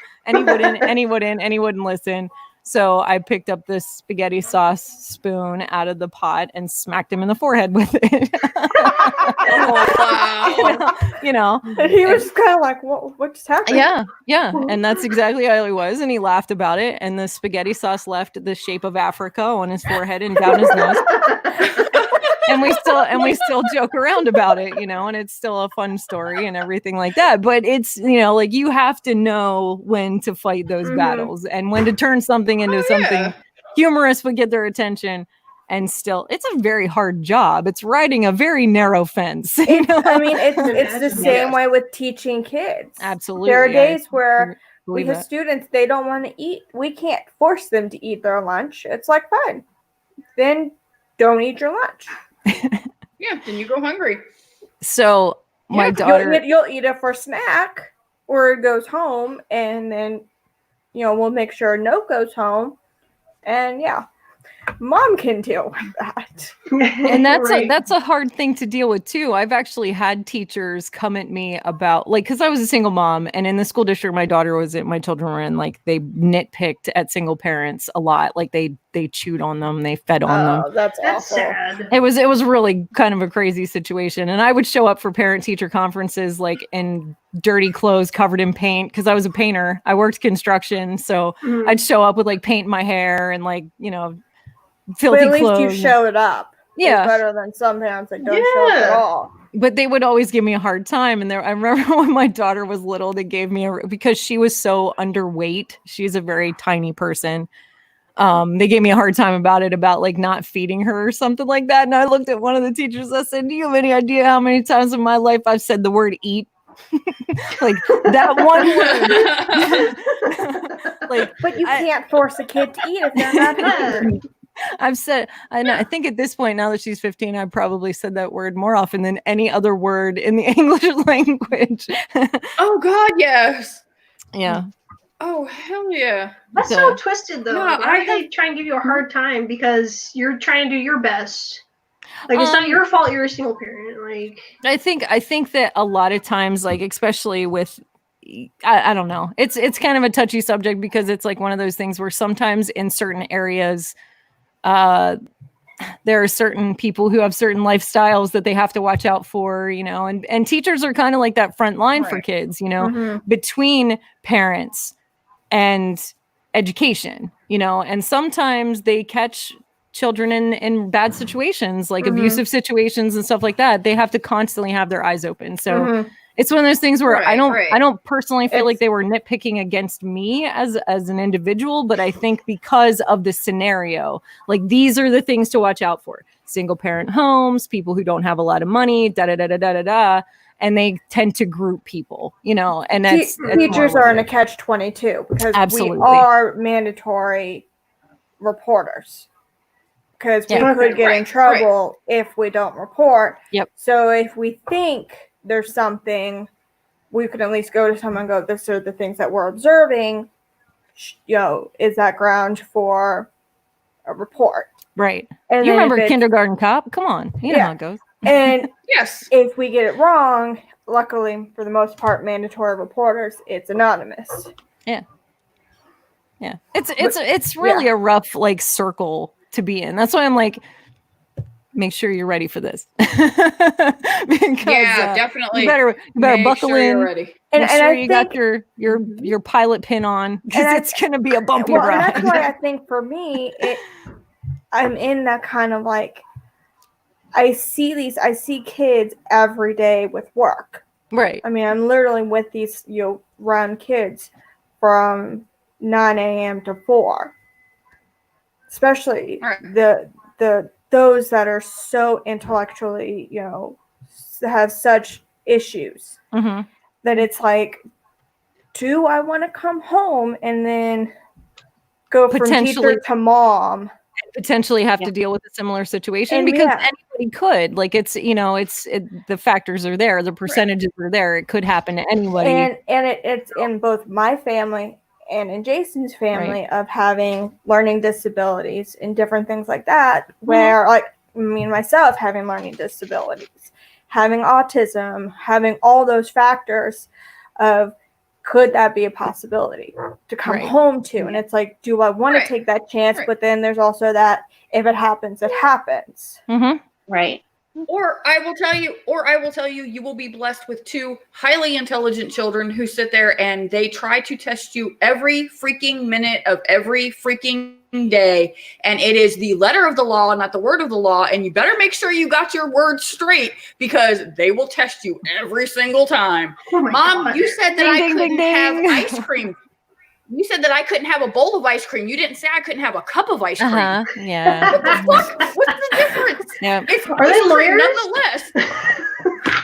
he wouldn't listen. So I picked up this spaghetti sauce spoon out of the pot and smacked him in the forehead with it. Oh, wow. you know. And he was kind of like, what just happened? Yeah. And that's exactly how he was. And he laughed about it. And the spaghetti sauce left the shape of Africa on his forehead and down his nose. And we still joke around about it, you know, and it's still a fun story and everything like that. But it's, you know, like you have to know when to fight those battles and when to turn something into something humorous but get their attention. And still, it's a very hard job. It's riding a very narrow fence. You know? I mean, it's the same way with teaching kids. Absolutely. There are days where we have students, they don't want to eat. We can't force them to eat their lunch. It's like, fine. Then don't eat your lunch. Yeah, then you go hungry. So my daughter... You'll eat it for snack, or it goes home, and then, you know, we'll make sure Note goes home. And yeah. Mom can deal with that. And that's a hard thing to deal with too. I've actually had teachers come at me about, like, because I was a single mom, and in the school district my children were in, like, they nitpicked at single parents a lot. Like they chewed on them, they fed on them. That's awful. Sad. It was really kind of a crazy situation. And I would show up for parent teacher conferences like in dirty clothes covered in paint, because I was a painter. I worked construction, so I'd show up with like paint in my hair and, like, you know, filthy but at least clothes. you showed up. Yeah. It's better than some parents that don't show up at all. But they would always give me a hard time. And I remember when my daughter was little, they gave me because she was so underweight. She's a very tiny person. They gave me a hard time about like not feeding her or something like that. And I looked at one of the teachers. I said, "Do you have any idea how many times in my life I've said the word eat?" Like that one word. Like, but you can't force a kid to eat if they're not hungry. I've said, I think at this point, now that she's 15, I've probably said that word more often than any other word in the English language. Oh God, yes. Yeah. Oh hell yeah. That's so twisted though. Yeah, Why do they try and give you a hard time because you're trying to do your best? Like, it's not your fault you're a single parent. Like, I think that a lot of times, like, especially with, I don't know, it's kind of a touchy subject, because it's like one of those things where sometimes in certain areas, there are certain people who have certain lifestyles that they have to watch out for, you know, and teachers are kind of like that front line for kids, you know, between parents and education, you know, and sometimes they catch children in bad situations, like abusive situations and stuff like that. They have to constantly have their eyes open. So it's one of those things where I don't personally feel like they were nitpicking against me as an individual, but I think because of the scenario, like, these are the things to watch out for: single parent homes, people who don't have a lot of money, and they tend to group people, you know, and that's teachers are in a catch-22 because we are mandatory reporters. Because we could get in trouble if we don't report. Yep. So if we think there's something, we could at least go to someone and go, "These are the things that we're observing. You know, is that ground for a report?" Right. And you remember Kindergarten Cop? Come on. You know how it goes. And yes, if we get it wrong, luckily for the most part, mandatory reporters, it's anonymous. Yeah. Yeah. It's really a rough, like, circle to be in. That's why I'm like, make sure you're ready for this. Because, definitely. You better buckle in. You're ready. And sure you got your pilot pin on, because it's going to be a bumpy ride. And that's why I think for me, I'm in that kind of like, I see kids every day with work. Right. I mean, I'm literally with these, you know, around kids from 9 a.m. to 4. Especially those that are so intellectually, you know, have such issues that it's like, do I want to come home and then go from teacher to mom? Potentially have to deal with a similar situation, because anybody could. Like, it's, you know, the factors are there, the percentages are there. It could happen to anybody. And it's in both my family and in Jason's family of having learning disabilities and different things like that, where, like, me and myself having learning disabilities, having autism, having all those factors of, could that be a possibility to come home to? And it's like, do I want to take that chance? But then there's also that, if it happens, it happens. Right. Or I will tell you, you will be blessed with 2 highly intelligent children who sit there and they try to test you every freaking minute of every freaking day. And it is the letter of the law, not the word of the law. And you better make sure you got your words straight because they will test you every single time. Oh Mom, God. you said that Ding, I ding, couldn't ding, ding. have ice cream. You said that I couldn't have a bowl of ice cream. You didn't say I couldn't have a cup of ice cream. Yeah. What the fuck? What's the difference? Yep. It's Are they ice cream lawyers? nonetheless.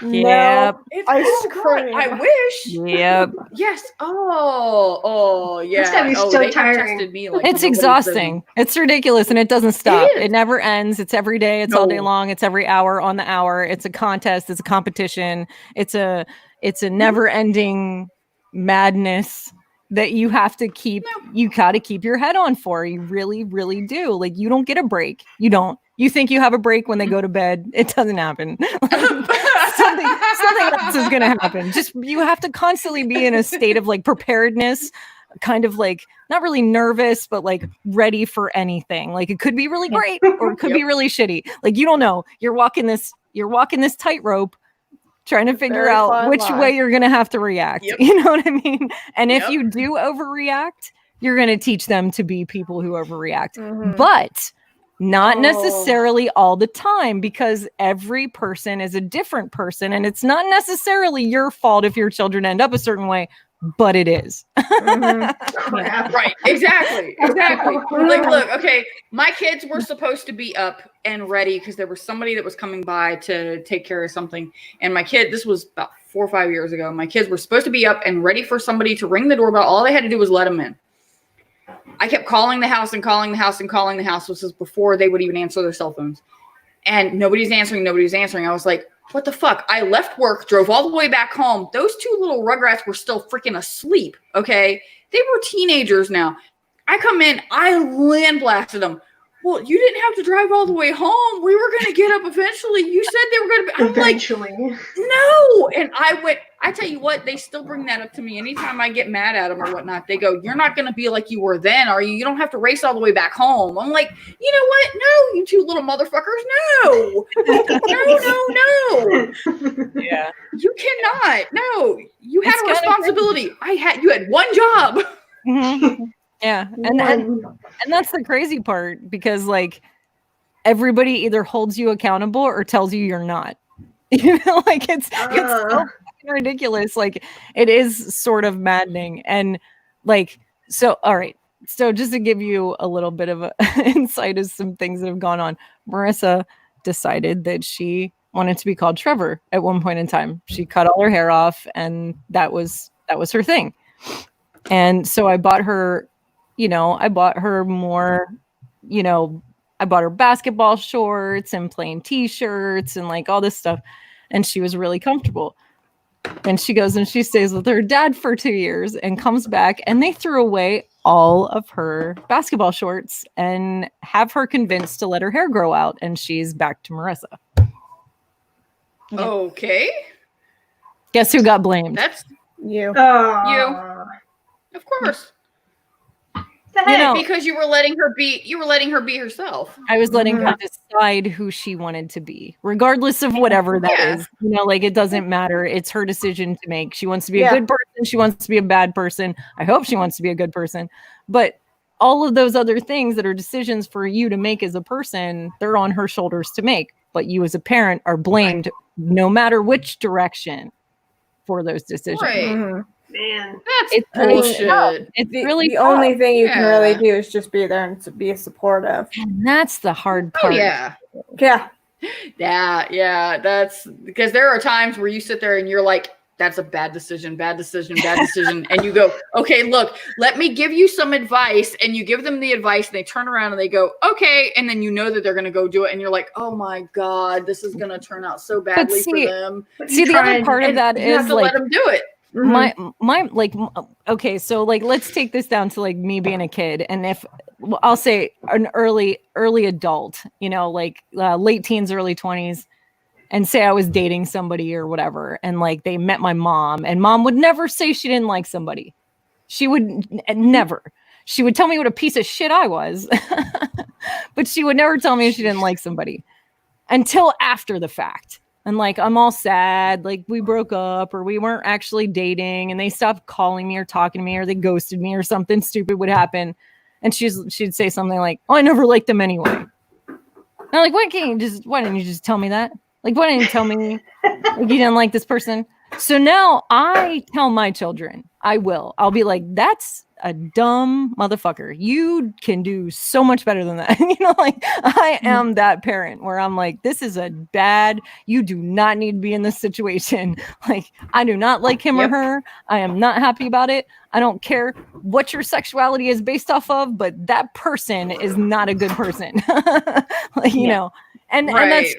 Yep. It's Ice God, cream. I wish. Yep. Yes. Oh, yeah. Must have you so they have tiring. tested me like It's nobody's exhausting. It's ridiculous and it doesn't stop. is. It never ends. It's every day. It's all day long. It's every hour on the hour. It's a contest. It's a competition. It's a never-ending madness that you have to keep. You got to keep your head on for. You really, really do. Like you don't get a break. You don't. You think you have a break when they go to bed. It doesn't happen. something else is going to happen. Just you have to constantly be in a state of like preparedness, kind of like not really nervous, but like ready for anything. Like it could be really great or it could be really shitty. Like you don't know. You're walking this tightrope, trying to figure out which way you're going to have to react. You know what I mean? And if you do overreact, you're going to teach them to be people who overreact. But not necessarily all the time, because every person is a different person and it's not necessarily your fault if your children end up a certain way, but it is. Right. Exactly. Like, look, okay, my kids were supposed to be up and ready because there was somebody that was coming by to take care of something. And my kid, this was about 4 or 5 years ago, my kids were supposed to be up and ready for somebody to ring the doorbell. All they had to do was let them in. I kept calling the house and calling the house and calling the house. This was before they would even answer their cell phones. And nobody's answering. I was like, what the fuck? I left work, drove all the way back home. Those 2 little rugrats were still freaking asleep, okay? They were teenagers now. I come in, I land blasted them. Well, you didn't have to drive all the way home. We were going to get up eventually. You said they were going to be. I'm Eventually. like, no. And I tell you what, they still bring that up to me. Anytime I get mad at them or whatnot, they go, you're not going to be like you were then, are you? You don't have to race all the way back home. I'm like, you know what? No, you 2 little motherfuckers. No. No. Yeah. You cannot. No. You had a responsibility. You had one job. Mm-hmm. Yeah. And that's the crazy part, because like everybody either holds you accountable or tells you you're not. You know, like it's so ridiculous. Like it is sort of maddening. And like, so, all right. So just to give you a little bit of an insight of some things that have gone on, Marissa decided that she wanted to be called Trevor at one point in time. She cut all her hair off and that was her thing. And so I bought her more, I bought her basketball shorts and plain t-shirts and like all this stuff. And she was really comfortable. And she goes and she stays with her dad for 2 years and comes back and they threw away all of her basketball shorts and have her convinced to let her hair grow out. And she's back to Marissa. Okay. Guess who got blamed? That's you. You. Of course. Because you were letting her be herself. I was letting her decide who she wanted to be, regardless of whatever that is. Like it doesn't matter. It's her decision to make. She wants to be a good person. She wants to be a bad person. I hope she wants to be a good person. But all of those other things that are decisions for you to make as a person, they're on her shoulders to make. But you as a parent are blamed no matter which direction for those decisions. Right. Man, that's bullshit. It's really the only thing you can really do is just be there and to be supportive. And that's the hard part. Yeah. That's because there are times where you sit there and you're like, that's a bad decision. And you go, okay, look, let me give you some advice. And you give them the advice and they turn around and they go, okay. And then you know that they're going to go do it. And you're like, oh my God, this is going to turn out so badly for them. See, the other part of that is you have to let them do it. My like, okay, so like let's take this down to like me being a kid, and if I'll say an early adult, like late teens, early 20s, and say I was dating somebody or whatever, and like they met my mom, and mom would never say she didn't like somebody. She would never. She would tell me what a piece of shit I was, but she would never tell me she didn't like somebody. until after the fact. And like, I'm all sad, like we broke up or we weren't actually dating and they stopped calling me or talking to me or they ghosted me or something stupid would happen. And she'd say something like, oh, I never liked them anyway. And I'm like, why didn't you just tell me that? Like, why didn't you tell me like, you didn't like this person? So now I tell my children, I'll be like, that's a dumb motherfucker. You can do so much better than that. You know, like I am that parent where I'm like, this is you do not need to be in this situation. Like, I do not like him or her. I am not happy about it. I don't care what your sexuality is based off of, but that person is not a good person. Like, you know, and that's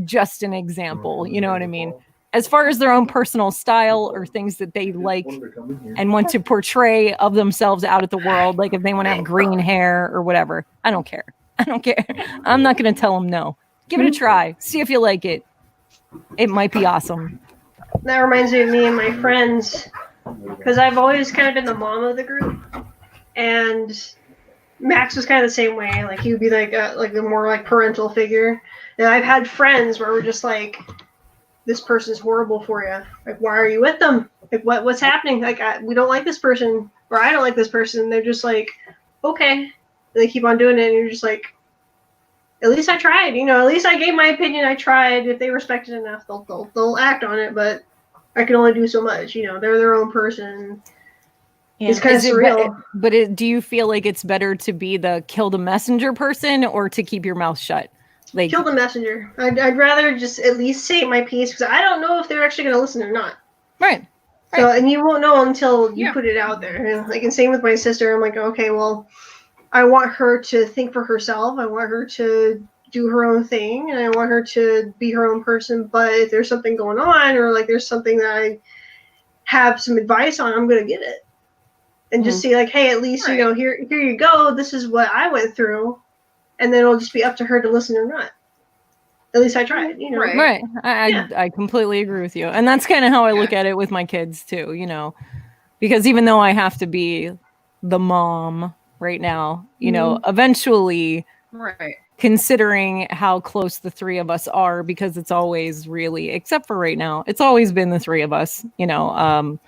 just an example. You know what I mean? As far as their own personal style or things that they like and want to portray of themselves out at the world, like if they want to have green hair or whatever, I don't care. I'm not going to tell them no. Give it a try. See if you like it. It might be awesome. That reminds me of me and my friends, because I've always kind of been the mom of the group, and Max was kind of the same way. Like he would be like the more like parental figure. And I've had friends where we're just like, this person's horrible for you. Like, why are you with them? Like, what's happening? Like, we don't like this person, or I don't like this person. They're just like, okay. And they keep on doing it, and you're just like, at least I tried. You know, at least I gave my opinion. I tried. If they respect it enough, they'll act on it. But I can only do so much. You know, they're their own person. Yeah. It's kind of surreal. But do you feel like it's better to be the kill the messenger person or to keep your mouth shut? Like, kill the messenger. I'd rather just at least say my piece because I don't know if they're actually going to listen or not. Right. So, and you won't know until you put it out there. And like, and same with my sister. I'm like, okay, well, I want her to think for herself. I want her to do her own thing, and I want her to be her own person. But if there's something going on, or like there's something that I have some advice on, I'm going to give it. And just see like, hey, at least, you know, here you go. This is what I went through. And then it'll just be up to her to listen or not. At least I tried, you know. Right. I completely agree with you. And that's kind of how I look at it with my kids too, you know. Because even though I have to be the mom right now, you know, eventually considering how close the three of us are, because it's always really, except for right now, it's always been the three of us, you know.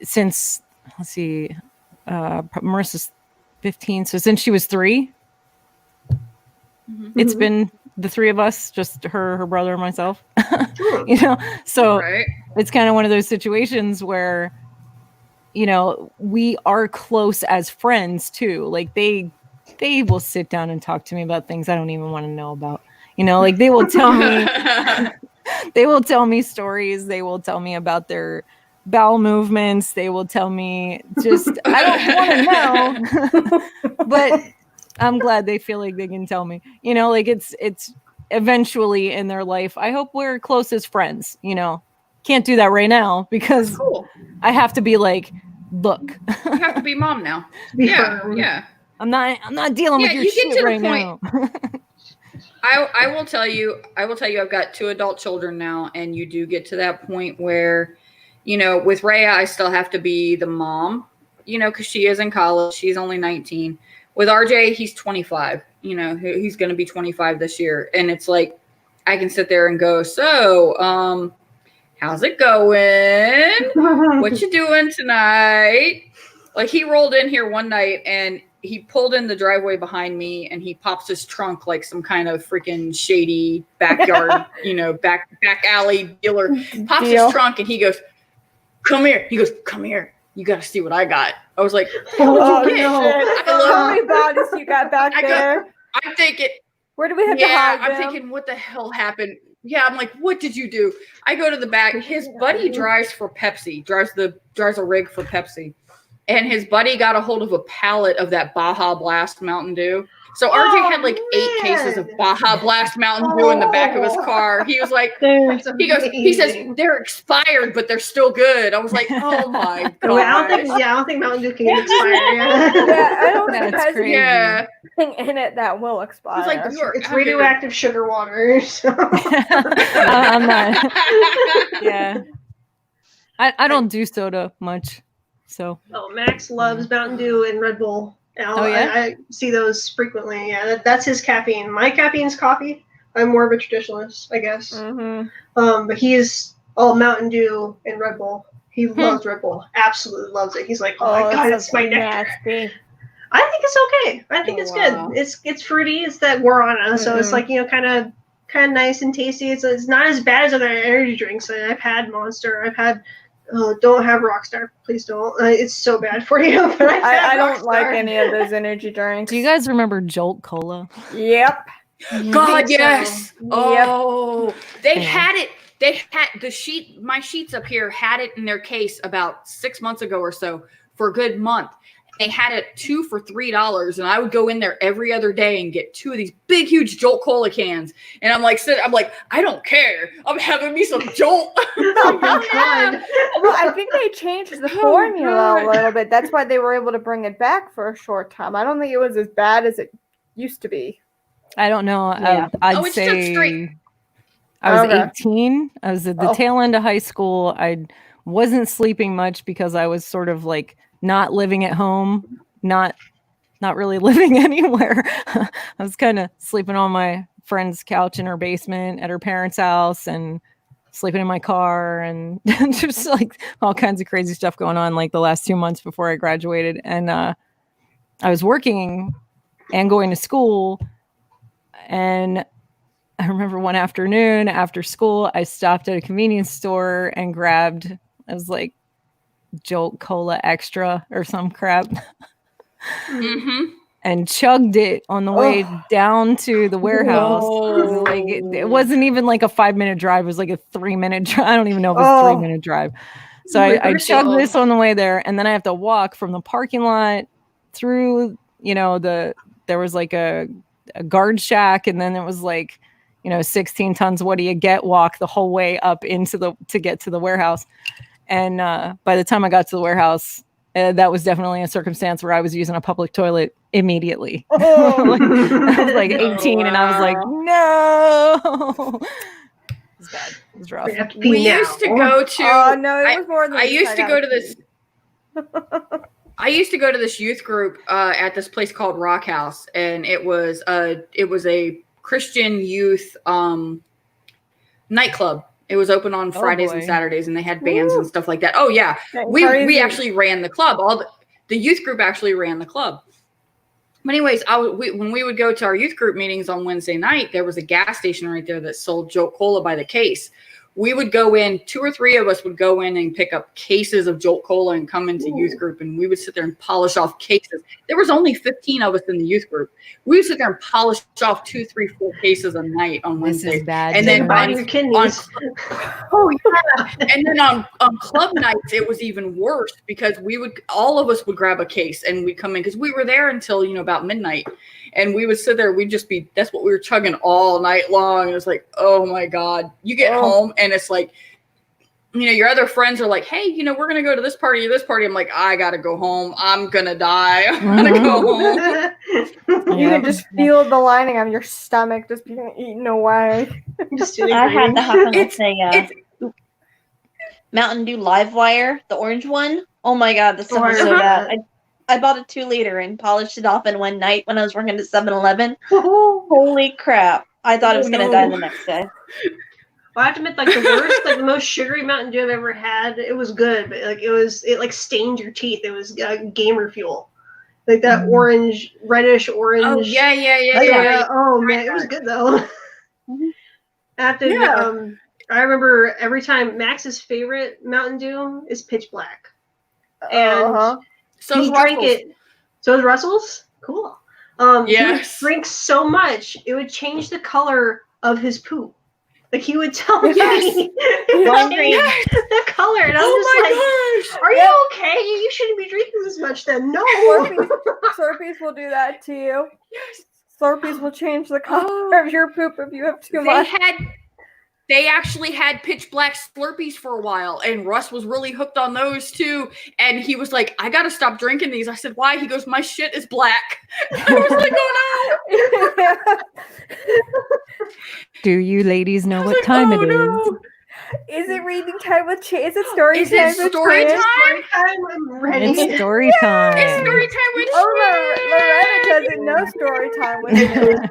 Since, let's see, Marissa's 15, so since she was 3, it's been the three of us, just her brother and myself. You know, so it's kind of one of those situations where, you know, we are close as friends too. Like they will sit down and talk to me about things I don't even want to know about, you know. Like they will tell me stories, they will tell me about their bowel movements, they will tell me just, I don't want to know. But I'm glad they feel like they can tell me, you know, like it's eventually in their life. I hope we're close as friends, you know. Can't do that right now because I have to be like, look, you have to be mom now. Yeah. I'm not dealing with your shit right now. I will tell you, I've got 2 adult children now, and you do get to that point where, you know, with Rhea, I still have to be the mom, you know, because she is in college. She's only 19. With RJ, he's 25. You know, he's going to be 25 this year. And it's like, I can sit there and go, so, how's it going? What you doing tonight? Like, he rolled in here one night, and he pulled in the driveway behind me, and he pops his trunk like some kind of freaking shady backyard, you know, back alley dealer. Pops his trunk, and he goes, come here. He goes, come here. You got to see what I got. I was like, oh, no. How many bodies you got back there? I'm thinking, where do we have to hide them? I'm thinking, what the hell happened? Yeah, I'm like, what did you do? I go to the back. His buddy drives for Pepsi, drives a rig for Pepsi. And his buddy got a hold of a pallet of that Baja Blast Mountain Dew. So RJ had like 8 cases of Baja Blast Mountain Dew in the back of his car. He was like, he says, they're expired, but they're still good. I was like, oh my God. I don't think Mountain Dew can get expired. Yeah, I don't think that's crazy. anything in it that will expire. It's radioactive sugar water. So. I'm not. Yeah. I don't do soda much. So. Oh, Max loves Mountain Dew and Red Bull. I see those frequently. Yeah, that's his caffeine. My caffeine's coffee. I'm more of a traditionalist, I guess. But he is all Mountain Dew and Red Bull. He loves Red Bull. Absolutely loves it. He's like, oh my God, it's my nectar. Nasty. I think it's okay. I think it's good. It's fruity. It's that guarana, so it's like, kind of nice and tasty. It's not as bad as other energy drinks. I've had Monster. I've had. Don't have Rockstar. Please don't. It's so bad for you. But I don't like any of those energy drinks. Do you guys remember Jolt Cola? Yep. God, yes. So. Oh, they had it. They had the sheet. My sheets up here had it in their case about 6 months ago or so for a good month. They had it 2 for $3, and I would go in there every other day and get 2 of these big, huge Jolt Cola cans. And I'm like, I don't care. I'm having me some Jolt. Oh my God. Well, I think they changed the formula a little bit. That's why they were able to bring it back for a short time. I don't think it was as bad as it used to be. I don't know. Yeah. I'd say I was 18. I was at the tail end of high school. I wasn't sleeping much because I was sort of like not living at home, not really living anywhere. I was kind of sleeping on my friend's couch in her basement at her parents' house and sleeping in my car and just like all kinds of crazy stuff going on like the last 2 months before I graduated. And I was working and going to school. And I remember one afternoon after school, I stopped at a convenience store and grabbed, I was like, Jolt Cola Extra or some crap. And chugged it on the way down to the warehouse. Like it wasn't even like a 5-minute drive. It was like a 3-minute drive. I don't even know if it was a 3-minute drive. So I chugged this on the way there, and then I have to walk from the parking lot through, there was like a guard shack, and then it was like, 16 tons. What do you get? Walk the whole way up to get to the warehouse. And by the time I got to the warehouse, that was definitely a circumstance where I was using a public toilet immediately. I was like 18, and I was like, no. It was bad. It was rough. We used to go to. No, it was more than I used to go to this. I used to go to this youth group at this place called Rock House, and it was a Christian youth nightclub. It was open on Fridays and Saturdays, and they had bands and stuff like that. Oh yeah, we actually ran the club. The youth group actually ran the club. But anyways, when we would go to our youth group meetings on Wednesday night, there was a gas station right there that sold Jolt Cola by the case. We would go in, 2 or 3 of us would go in and pick up cases of Jolt Cola and come into youth group, and we would sit there and polish off cases. There was only 15 of us in the youth group. We would sit there and polish off 2, 3, 4 cases a night on Wednesday. This is bad. And then your kidneys. And then on club nights, it was even worse because all of us would grab a case and we'd come in because we were there until, about midnight. And we would sit there, that's what we were chugging all night long. It was like, oh my God. You get home and it's like, your other friends are like, hey, we're going to go to this party or this party. I'm like, I got to go home. I'm going to die. I'm going to go home. You can just feel the lining of your stomach just being eaten away. I had to happen with a Mountain Dew Live Wire, the orange one. Oh my God, this stuff was so bad. I bought a 2-liter and polished it off in one night when I was working at 7-Eleven. Holy crap. I thought I was going to die the next day. Well, I have to admit, like the worst, like the most sugary Mountain Dew I've ever had. It was good, but it stained your teeth. It was gamer fuel, like that reddish orange. Oh yeah. Oh man, it was good though. I remember every time Max's favorite Mountain Dew is Pitch Black, and so he drank it. So is Russell's. Cool. Yes. He would drink so much it would change the color of his poop. Like he would tell me the color, and I'm just like, "Are you okay? You shouldn't be drinking this much, then." No, Slurpees will do that to you. Yes, Slurpees will change the color of your poop if you have too much. They actually had Pitch Black Slurpees for a while, and Russ was really hooked on those too. And he was like, "I gotta stop drinking these." I said, "Why?" He goes, "My shit is black." I was like, "Oh no!" Do you ladies know what time it is? Is it reading time with Chan? Is it story Is time it with story Chan? time? I'm ready. It's story time. It's story time with Loretta doesn't know story time with Chan.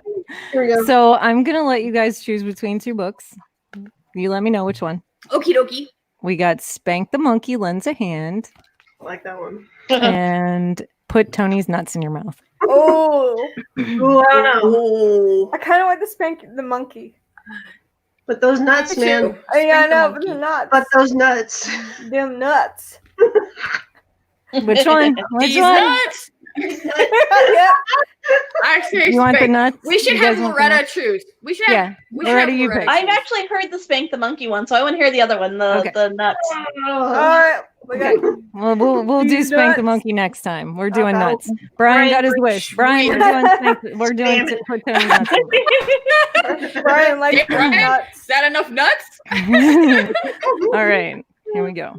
Here we go. So I'm gonna let you guys choose between two books. You let me know which one. Okie dokie. We got Spank the Monkey Lends a Hand I like that one. and Put Tony's Nuts in Your Mouth. Oh, Ooh, I don't know. Oh. I kind of want to spank the monkey. But those nuts, man. Yeah, I know, but the nuts. But those nuts. Them nuts. Which one? Which These one? nuts. Yep. Actually, You want the nuts? We should You have guys want the Loretta nuts? choose. We should Yeah. have. We Loretta, should have you Loretta pick. I've choose. actually heard the Spank the Monkey one, so I want to hear the other one, Okay. the nuts. All right. We got Well, we'll do These Spank the nuts. Monkey next time. We're doing Okay. nuts. Brian got his Brian, wish. Brian, we're doing we're doing Damn it. Put Tony's Nuts. Brian likes Hey, Brian, nuts. is that enough nuts? All right, here we go.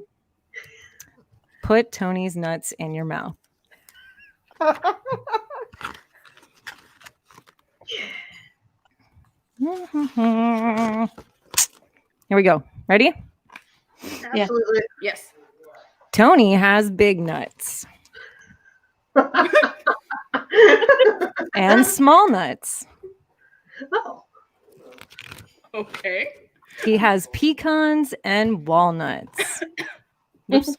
Put Tony's nuts in your mouth. Here we go. Ready? Absolutely. Yes. Tony has big nuts and small nuts. Oh. Okay. He has pecans and walnuts. Oops.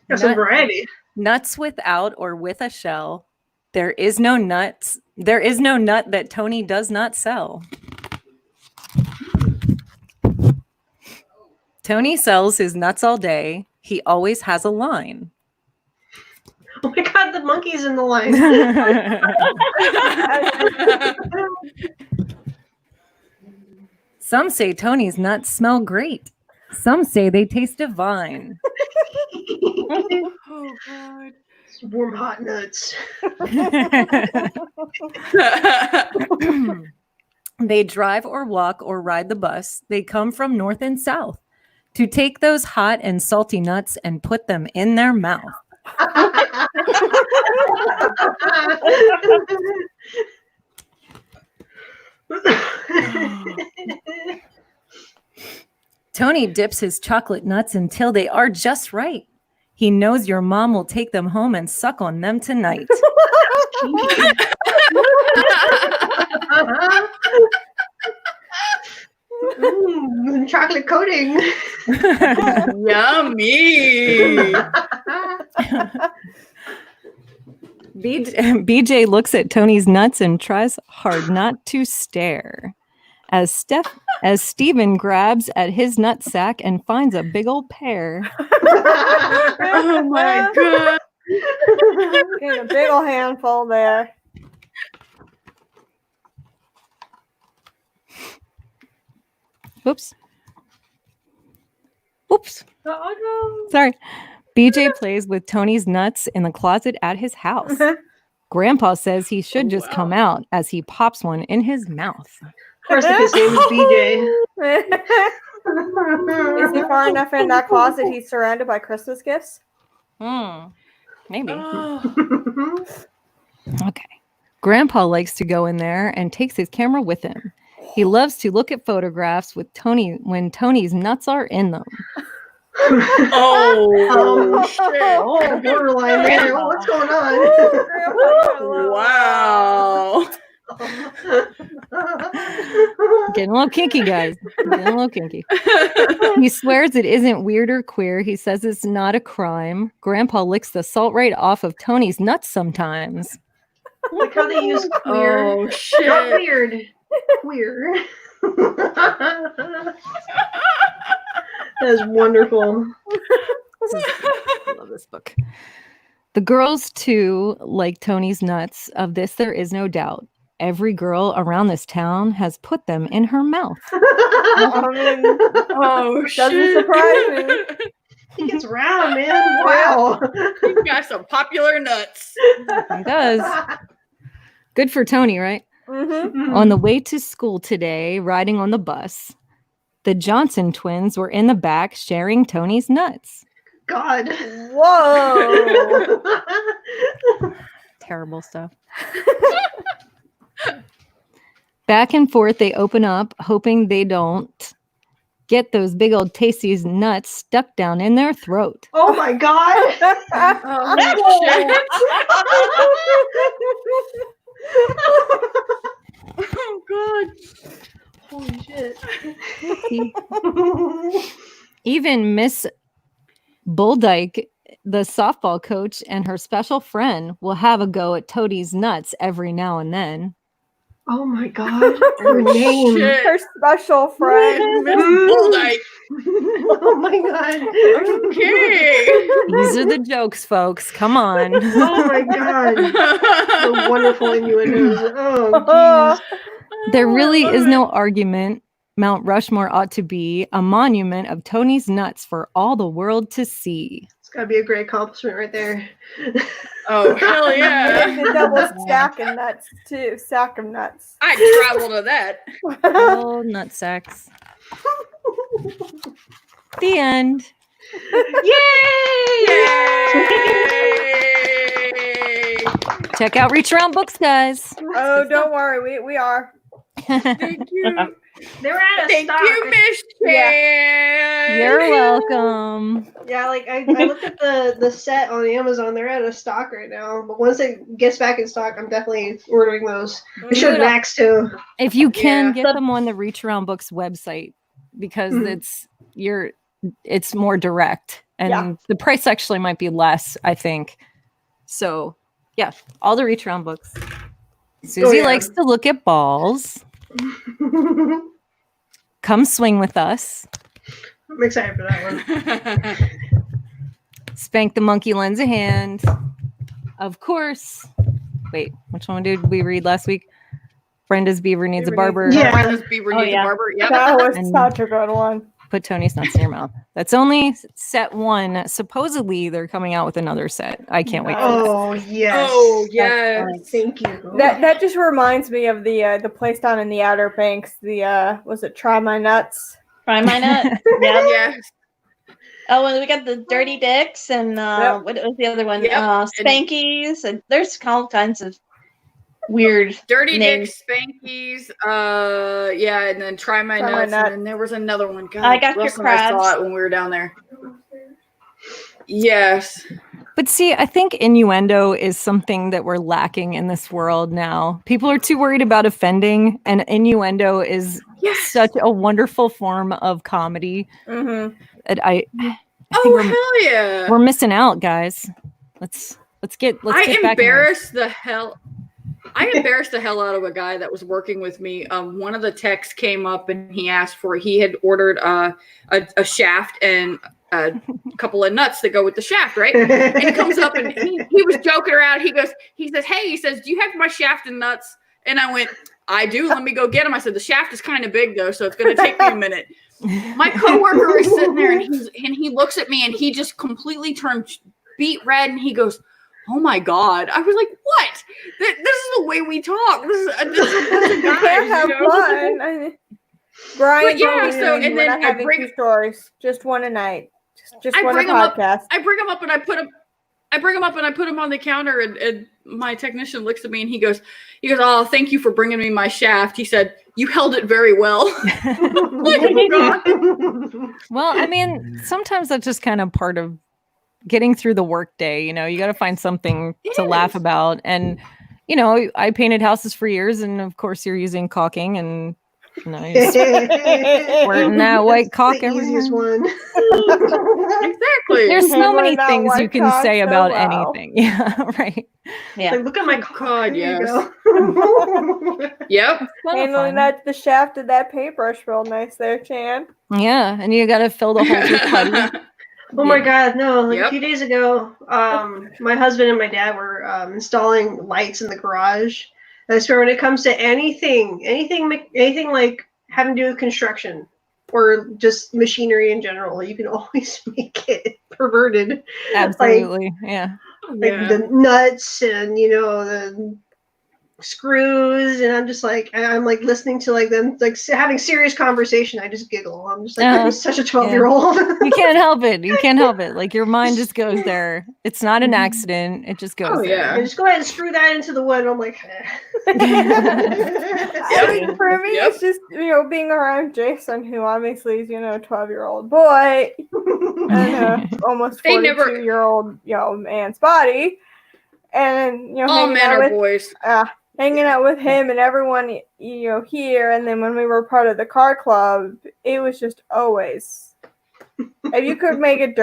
Got some variety. Nuts without or with a shell. There is no nuts. There is no nut that Tony does not sell. Tony sells his nuts all day. He always has a line. Oh my god, the monkey's in the line. Some say Tony's nuts smell great. Some say they taste divine. Oh God. Warm hot nuts. They drive or walk or ride the bus. They come from north and south to take those hot and salty nuts and put them in their mouth. Tony dips his chocolate nuts until they are just right. He knows your mom will take them home and suck on them tonight. Chocolate coating. Yummy. BJ looks at Tony's nuts and tries hard not to stare. As Steven grabs at his nut sack and finds a big old pear. Oh my God. Getting a big old handful there. Oops. Oops. Oh no. Sorry. BJ plays with Tony's nuts in the closet at his house. Grandpa says he should just come out as he pops one in his mouth. Of course, if his name is BJ. Is he far enough in that closet he's surrounded by Christmas gifts? Maybe. Oh. Okay. Grandpa likes to go in there and takes his camera with him. He loves to look at photographs with Tony when Tony's nuts are in them. Oh, shit. Oh, borderline there. What's going on? Wow. Getting a little kinky, guys. Getting a little kinky. He swears it isn't weird or queer. He says it's not a crime. Grandpa licks the salt right off of Tony's nuts sometimes. Like how they use queer. Oh, shit. Not weird. Queer. That is wonderful. I love this book. The girls, too, like Tony's nuts. Of this, there is no doubt. Every girl around this town has put them in her mouth. I mean, Oh, doesn't shit. surprise me. He gets round, man. Wow. You've got some popular nuts. He does. Good for Tony, right? Mm-hmm. On the way to school today, riding on the bus, the Johnson twins were in the back sharing Tony's nuts. God. Whoa. Terrible stuff. Back and forth, they open up, hoping they don't. get those big old tasty nuts stuck down in their throat. Oh my god! Oh god! Holy shit! Even Miss Bulldyke, the softball coach, and her special friend will have a go at Toadie's nuts every now and then. Oh my god! Her name. Shit. Her special friend. Miss Bulldyke. Oh my god! Okay. These are the jokes, folks. Come on. Oh my god! The wonderful innuendos. Oh, geez. There really is no argument. Mount Rushmore ought to be a monument of Tony's nuts for all the world to see. It's gotta be a great accomplishment right there. Oh, hell yeah. The double stack of nuts, too. Stack of nuts. I'd travel to that. Oh, nut sacks. The end. Yay! Check out Reach Around Books, guys. Oh, don't worry. We are. Thank you. They're out of Thank stock. you, Miss Chan. You're welcome. Yeah, like I looked at the set on Amazon. They're out of stock right now. But once it gets back in stock, I'm definitely ordering those. They showed Max too. If you can, Yeah. get them on the Reach Around Books website because it's more direct and the price actually might be less, I think. So yeah, all the Reach Around Books. Susie likes to look at balls. Come swing with us. I'm excited for that one. Spank the monkey lends a hand. Of course. Wait, which one did we read last week? Brenda's Beaver Needs a Barber. Yeah. Brenda's Beaver Needs a Barber. Yep. That was And- such a good one. Put Tony's nuts in your mouth. That's only set 1. Supposedly, they're coming out with another set. I can't wait for this. Oh yes. Oh, yes. Thank you. That just reminds me of the place down in the Outer Banks. The was it Try My Nuts? Try my nut. Yeah. Yes. Oh, and we got the Dirty Dicks and what was the other one? Yep. Spankies, and there's all kinds of weird Dirty names. Dick Spankies. And then Try My Try My Nuts. Nut. And then there was another one. God, I Got Your Russell and I saw Crabs. it when we were down there. Yes. But see, I think innuendo is something that we're lacking in this world now. People are too worried about offending, and innuendo is such a wonderful form of comedy. Mm-hmm. And I think Hell yeah. we're missing out, guys. Let's get back in there. I embarrassed the hell out of a guy that was working with me. One of the techs came up and he had ordered a shaft and a couple of nuts that go with the shaft, right? And he comes up and he was joking around. He says, do you have my shaft and nuts? And I went, I do. Let me go get them. I said, the shaft is kind of big though, so it's going to take me a minute. My coworker is sitting there and he looks at me and he just completely turned beet red and he goes, oh my God. I was like, what? This is the way we talk. This is a bunch of guys. Can't have fun. Brian, But yeah, so and then I having bring 2 stories, just one a night, just I one a bring 'em up. podcast. I bring him up and I put him on the counter and my technician looks at me and he goes, oh, thank you for bringing me my shaft. He said, you held it very well. Like, oh God. Well, I mean, sometimes that's just kind of part of getting through the workday. You know, you got to find something to laugh about. And, you know, I painted houses for years. And of course, you're using caulking and, you know, you're squirting that white caulk the easiest everywhere. Exactly. one. There's so many That things you white can caulk say so about well. anything. Yeah, right. Yeah. Like, look at my God, There you yes. go. Yep. Handling the shaft of that paintbrush real nice there, Chan. Yeah, and you got to fill the holes with putty. Oh my God, no! Like Yep. a few days ago, my husband and my dad were installing lights in the garage. And I swear, when it comes to anything like having to do with construction or just machinery in general, you can always make it perverted. Absolutely, yeah. Like the nuts and the screws, and I'm just like, I'm like listening to like them like having serious conversation. I just giggle. I'm just like, I'm such a 12-year-old. You can't help it. You can't help it. Like your mind just goes there. It's not an accident. It just goes there. yeah. And just go ahead and screw that into the wood. And I'm like, I mean, for me, it's just, being around Jason, who obviously is, 12-year-old boy and almost 42-year-old, man's body. And, all men are boys. Hanging out with him and everyone, here. And then when we were part of the car club, it was just always, if they could make it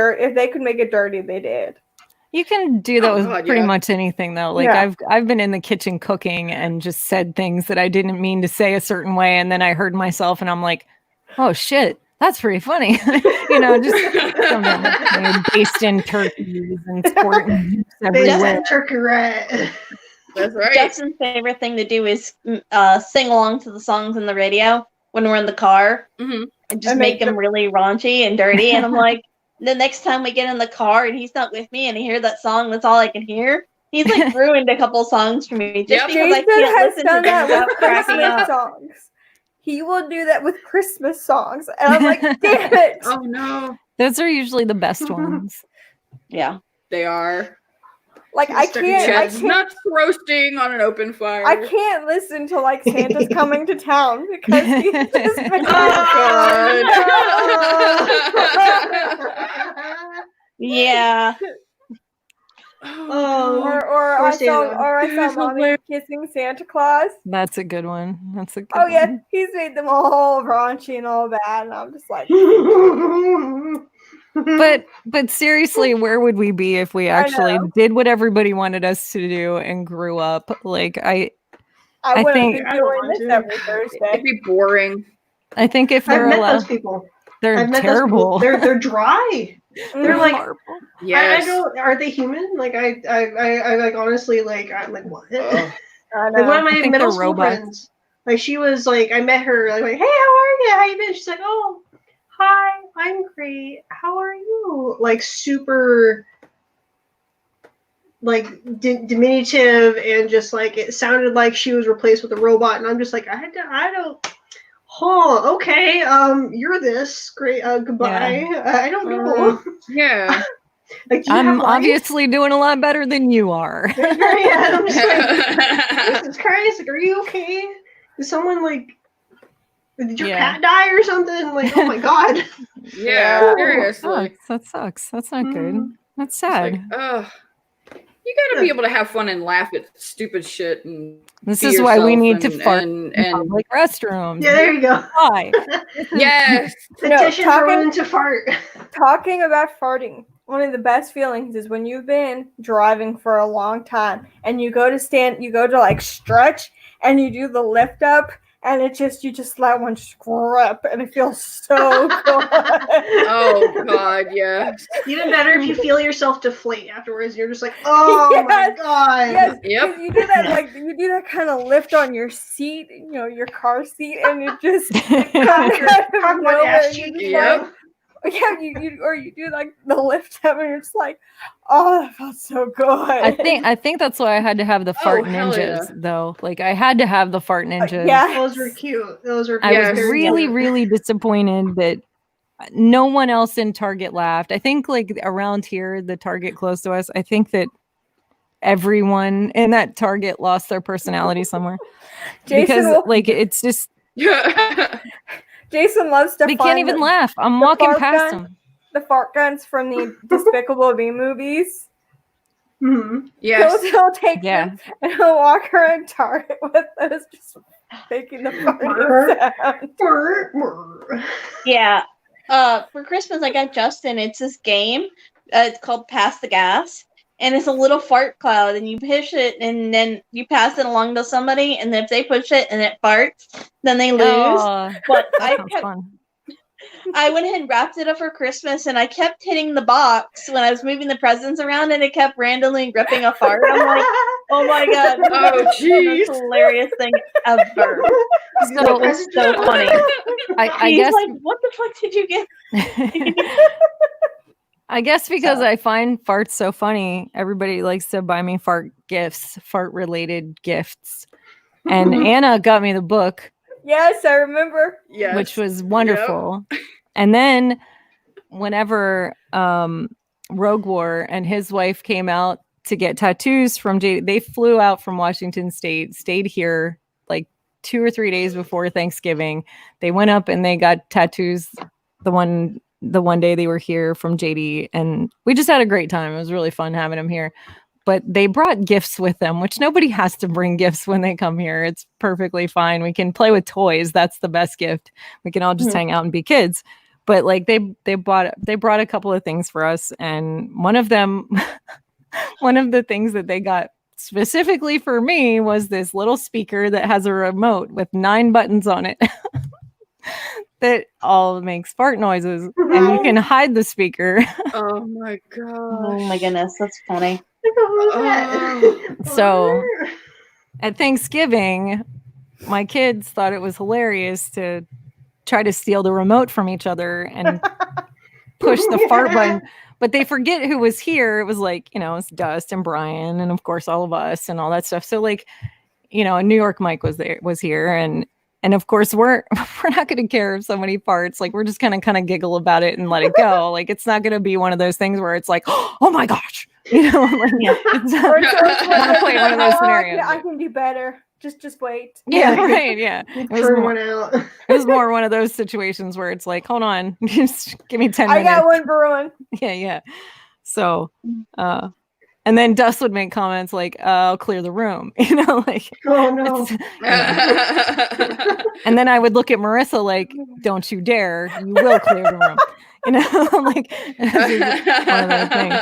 dirty, they did. You can do that with pretty much anything, though. Like I've been in the kitchen cooking and just said things that I didn't mean to say a certain way, and then I heard myself, and I'm like, "Oh shit, that's pretty funny." Just based in turkeys and sporting everywhere. Turkey rat. That's right. Justin's favorite thing to do is sing along to the songs in the radio when we're in the car, and just make them really raunchy and dirty. And I'm like, the next time we get in the car and he's not with me and I hear that song, that's all I can hear. He's like ruined a couple songs for me just because I can't listen to them without cracking up. Songs. He will do that with Christmas songs, and I'm like, damn it! Oh no, those are usually the best ones. Yeah, they are. Like I can't nuts roasting on an open fire. I can't listen to like Santa's Coming to Town because he's just yeah. Or I saw Mommy Kissing Santa Claus. That's a good one. That's a good one. Yeah, he's made them all raunchy and all bad, and I'm just like. But seriously, where would we be if we actually did what everybody wanted us to do and grew up? Like I think be doing this every Thursday. It'd be boring. I think if they're I've met those people. They're terrible. They're dry. They're like, yes. I don't. Are they human? Like I like honestly like I'm like what? Like one of my middle school friends. Like she was like I met her like hey how are you? How you been? She's like oh. Hi, I'm great. How are you? Like super, like diminutive, and just like it sounded like she was replaced with a robot. And I'm just like, I don't. Oh, okay. You're this great. Goodbye. Yeah. I don't know. Yeah. Like, I'm obviously doing a lot better than you are. Yeah, I'm just like, Jesus Christ. Like, are you okay? Is someone like? Did your cat die or something? Like, oh my god. Yeah, seriously. That sucks. That's not good. That's sad. Like, you gotta be able to have fun and laugh at stupid shit. And this is why we need to fart in public restrooms. Yeah, there you go. Why? Yes. Petition for women to fart. Talking about farting. One of the best feelings is when you've been driving for a long time and you go to like stretch and you do the lift up. And you just let one scrap, and it feels so good. Oh God, yes. Even better if you feel yourself deflate afterwards. You're just like, oh my god. Yes. Yep. You do that you do that kind of lift on your seat, your car seat, and it just you do like the lift up, and it's like, oh, that felt so good. I think that's why I had to have the fart ninjas, though. Like I had to have the fart ninjas. Yeah, those were cute. I was really, really disappointed that no one else in Target laughed. I think like around here, the Target close to us, I think that everyone in that Target lost their personality somewhere. Because it's just. Jason loves to. They can't even laugh. I'm walking past them. The fart guns from the Despicable Me movies. Mm-hmm. Yes. He'll take them and he'll walk around Target with those, just making the sound. Yeah. For Christmas, I got Justin. It's this game. It's called Pass the Gas. And it's a little fart cloud, and you push it, and then you pass it along to somebody, and if they push it and it farts, then they lose. But I went ahead and wrapped it up for Christmas, and I kept hitting the box when I was moving the presents around, and it kept randomly ripping a fart. I'm like, oh my god, oh jeez, the hilarious thing ever. So it was so funny. I guess like, what the fuck did you get? I guess because I find farts so funny, everybody likes to buy me fart related gifts. And Anna got me the book. Yes, I remember. Yes. Which was wonderful. Yep. And then whenever Rogue War and his wife came out to get tattoos from JD. They flew out from Washington State, stayed here like 2 or 3 days before Thanksgiving. They went up and they got tattoos the one day they were here from JD, and we just had a great time. It was really fun having them here. But they brought gifts with them, which nobody has to bring gifts when they come here. It's perfectly fine. We can play with toys. That's the best gift. We can all just hang out and be kids. But like they brought a couple of things for us, and one of them, one of the things that they got specifically for me was this little speaker that has a remote with 9 buttons on it that all makes fart noises, and you can hide the speaker. Oh my gosh. Oh my goodness, that's funny. So at Thanksgiving, my kids thought it was hilarious to try to steal the remote from each other and push the fart button, but they forget who was here. It was like, it's Dust and Brian and of course all of us and all that stuff. So like, New York Mike was here, and of course we're not going to care if somebody farts. Like, we're just gonna kind of giggle about it and let it go. Like, it's not going to be one of those things where it's like, oh my gosh, it's not quite one of those scenarios. I can do better. Just wait. Yeah, right. Yeah, it was more one of those situations where it's like, hold on, just give me 10 minutes. I got one for one. Yeah. So, and then Dust would make comments like, I'll clear the room, like, oh no. And then I would look at Marissa like, don't you dare, you will clear the room. Like, one of those things.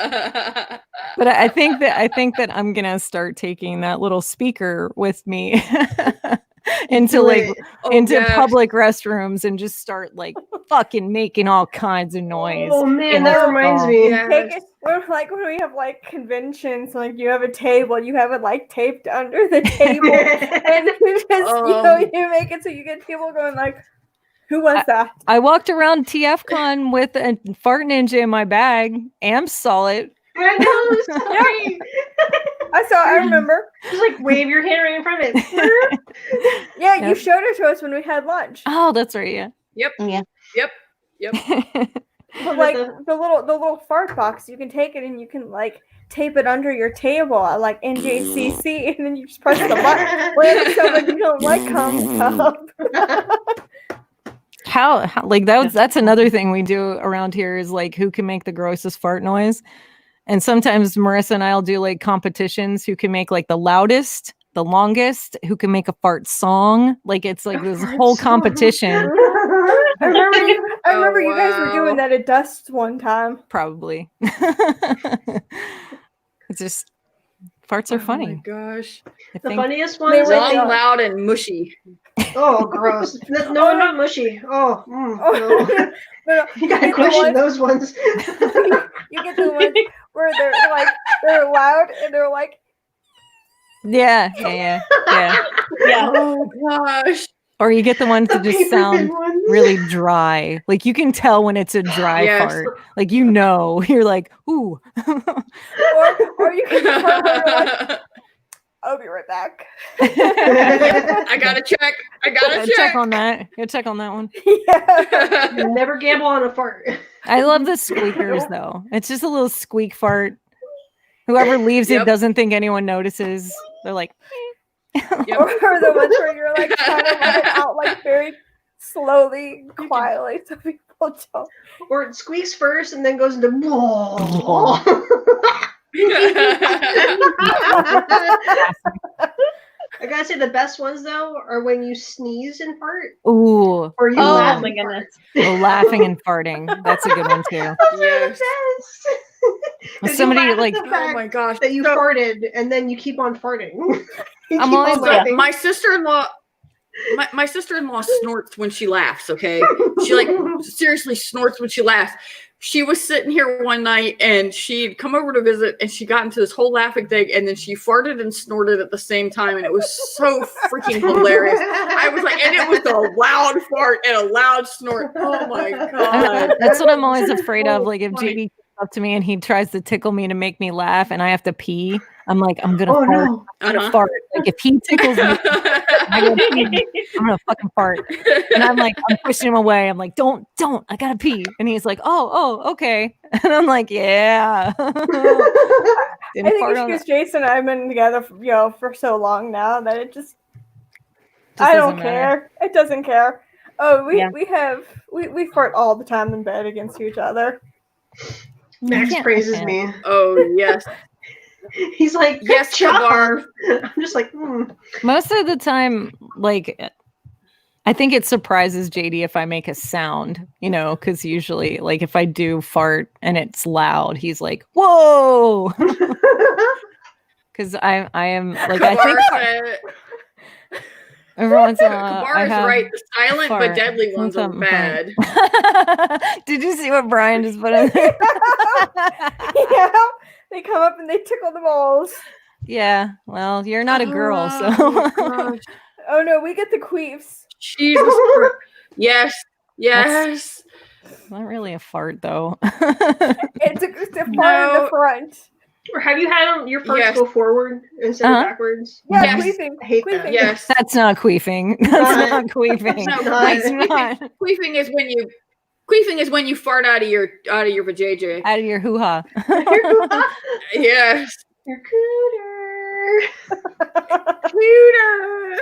But I think that I'm gonna start taking that little speaker with me into public restrooms and just start like fucking making all kinds of noise. Oh man, that reminds me. Yes. Like when we have like conventions, like you have a table, you have it like taped under the table, and you just you make it so you get people going like, who was that? I walked around TFCon with a fart ninja in my bag. Am solid. I know, sorry. I remember. Just like wave your hand right in front of it. Yeah, you showed it to us when we had lunch. Oh, that's right. Yeah. Yep. But like the little fart box, you can take it and you can like tape it under your table at like NJCC, and then you just press the button when somebody you don't like comes up. How like that's another thing we do around here is like who can make the grossest fart noise. And sometimes Marissa and I'll do like competitions who can make like the loudest, the longest, who can make a fart song. Like it's like this whole competition. I remember you guys were doing that at Dust one time. Probably. It's just farts are funny. Oh my gosh. The funniest ones long, loud, and mushy. Oh, gross. No, not mushy. Oh, no. No. You gotta question those ones. You get the ones where they're loud and they're like, yeah. Oh gosh. Or you get the ones that just sound really dry. Like you can tell when it's a dry fart. Like you're like, ooh. or you can tell when you're like, I'll be right back. I gotta check. Check on that. Check on that one. Yeah. Never gamble on a fart. I love the squeakers though. It's just a little squeak fart. Whoever leaves it doesn't think anyone notices. They're like, or the ones where you're like trying to let it out like very slowly, quietly, so people don't. Or it squeaks first and then goes into I gotta say the best ones though are when you sneeze and fart. Ooh. Or you laugh. Oh my goodness. Laughing and farting. That's a good one too. Yes. Somebody like, oh my gosh, that you farted and then you keep on farting. I'm always my sister-in-law. My sister-in-law snorts when she laughs. Okay, she like seriously snorts when she laughs. She was sitting here one night and she'd come over to visit and she got into this whole laughing thing and then she farted and snorted at the same time and it was so freaking hilarious. I was like, and it was a loud fart and a loud snort. Oh my god, that's what I'm always afraid of. Like if JD comes up to me and he tries to tickle me to make me laugh and I have to pee, I'm like, I'm gonna fart. No. I'm gonna fart. Like if he tickles me, I'm gonna fucking fart. And I'm like, I'm pushing him away. I'm like, don't, I gotta pee. And he's like, oh, okay. And I'm like, yeah. I think it's because Jason and I have been together, for so long now that it just I don't care. It doesn't care. Oh, we fart all the time in bed against each other. Max praises me. Oh yes. He's like, yes, job. I'm just like, Most of the time, like, I think it surprises JD if I make a sound, because usually, like, if I do fart and it's loud, he's like, whoa. Because I am, like, I think every once in a while, Kabar is right. The silent but deadly ones are bad. Did you see what Brian just put in there? Yeah, they come up and they tickle the balls. Yeah, well, you're not a girl, so. Oh no, we get the queefs. Jesus Christ. Yes. Not really a fart, though. It's a fart in the front. Or have you had your farts go forward instead of backwards? Yeah, queefing. I hate that. Yes. That's not queefing. That's not queefing. That's not. Queefing is when you fart out of your vajayjay. Out of your hoo-ha. Yes. Your cooter. Cooter.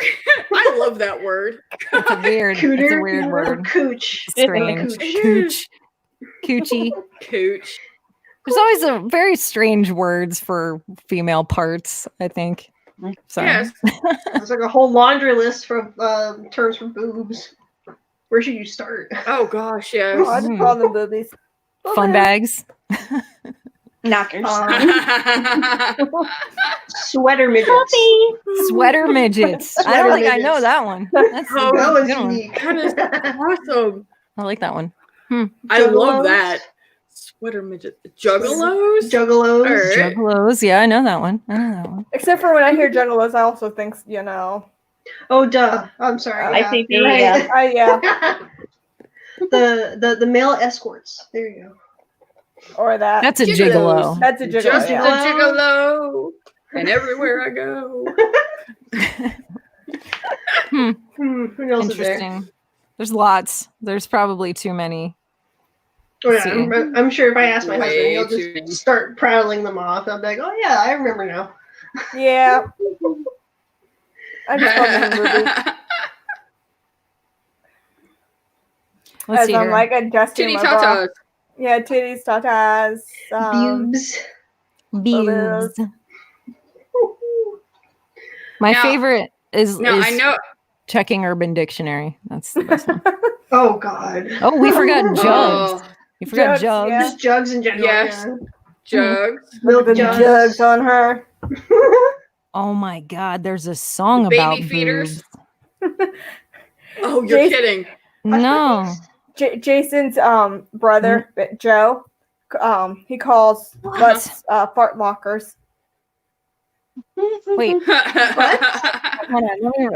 I love that word. It's a weird, cooter, it's a weird word. Cooch. Strange. Cooch. Coochie. Cooch. There's always a very strange words for female parts, I think. So. Yes. There's like a whole laundry list for terms for boobs. Where should you start? Oh gosh, yes. Oh, I just call them boobies. Fun bags. Knockers. Sweater midgets. Sweater midgets. I don't think I know that one. That's that was unique. That is awesome. I like that one. I love that. Sweater midget. Juggalos? Juggalos. Right. Juggalos. Yeah, I know that one. Except for when I hear juggalos, I also think, Oh, duh. I'm sorry. I think you're right. Yeah. The male escorts. There you go. Or that. That's a gigolo. That's a gigolo. Just a gigolo. And everywhere I go. Who else is there? Interesting. There's lots. There's probably too many. Oh yeah, I'm sure if I ask my husband, he'll just start prattling them off. I'll be like, oh yeah, I remember now. Yeah. I just call them movies. Let's see I'm here. like adjusting Titty my bra. tatas. Yeah, titties, tatas. Boobs. My favorite is I know. checking Urban Dictionary. That's the best one. Oh God. Oh, we forgot jugs. You forgot jugs. Yeah. Just jugs in general. Yes. Yeah. Jugs. Milk The jugs on her. Oh my God, there's a song about Baby feeders. boobs. Oh, you're kidding. No. Jason's brother, Joe, he calls us fart lockers. Wait. Hold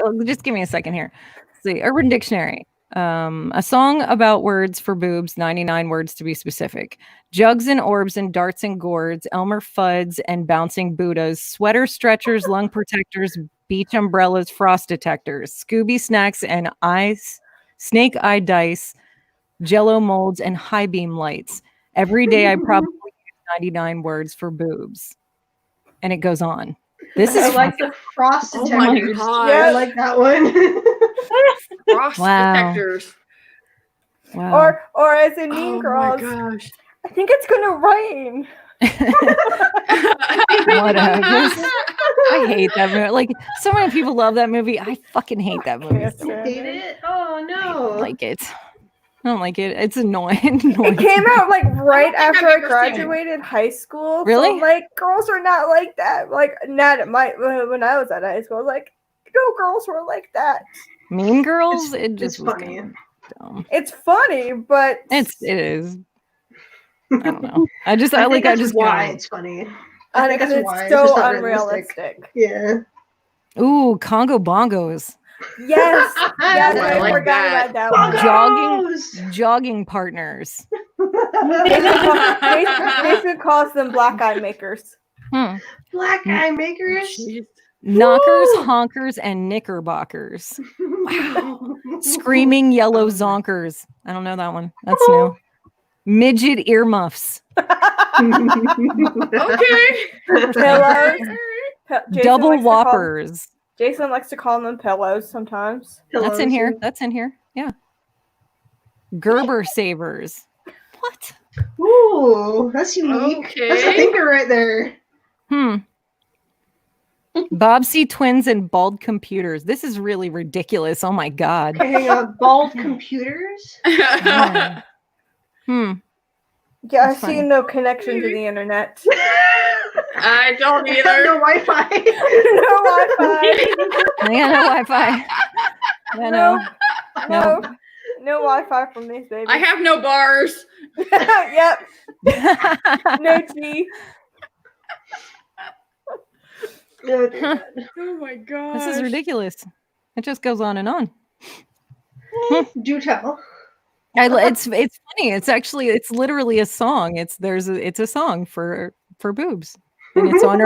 on, just give me a second here. Let's see, Urban Dictionary. A song about words for boobs, 99 words to be specific. Jugs and orbs and darts and gourds, Elmer Fuds and bouncing Buddhas, sweater stretchers, lung protectors, beach umbrellas, frost detectors, Scooby snacks and ice, snake eye dice, Jello molds, and high beam lights. Every day I probably use 99 words for boobs. And it goes on. This is I like the frost detectors. God. Yeah, I like that one. Frost detectors. Wow. Or as in Mean Girls, my gosh. I think it's gonna rain. Whatever. I hate that movie. Like, so many people love that movie. I fucking hate that movie. Hate it? Oh no. I don't like it. I don't like it. It's annoying. It came out like right after I graduated high school. Really? So, like, girls are not like that. Like, not at when I was at high school. Like, no girls were like that. Mean Girls? It just it's was funny. kind of dumb. It's funny, but It is. I don't know. I just why it's funny. I think it's so unrealistic. Yeah. Ooh, Congo Bongos. Yes. Yes, I I like forgot that. about that one. Jogging partners. Jason calls them black eye makers. Black eye makers. Knockers, honkers, and knickerbockers. Wow. Screaming yellow zonkers. I don't know that one. That's new. Midget earmuffs. Okay. Pillows. Double whoppers. Jason likes to call them pillows sometimes. That's in here. That's in here. Yeah. Gerber savers. What? Ooh, that's unique. Okay. That's a thinker right there. Bobsey twins and bald computers. This is really ridiculous. Oh my god. Okay, hang on. Bald computers? Yeah. Yeah, I see no connection to the internet. I don't either. No Wi-Fi. No Wi-Fi. Yeah, no Wi-Fi. Yeah, No Wi-Fi from these babies. I have no bars. Yep. No T. Oh my god. This is ridiculous. It just goes on and on. Do tell. It's funny. It's literally a song. It's a song for boobs, and it's on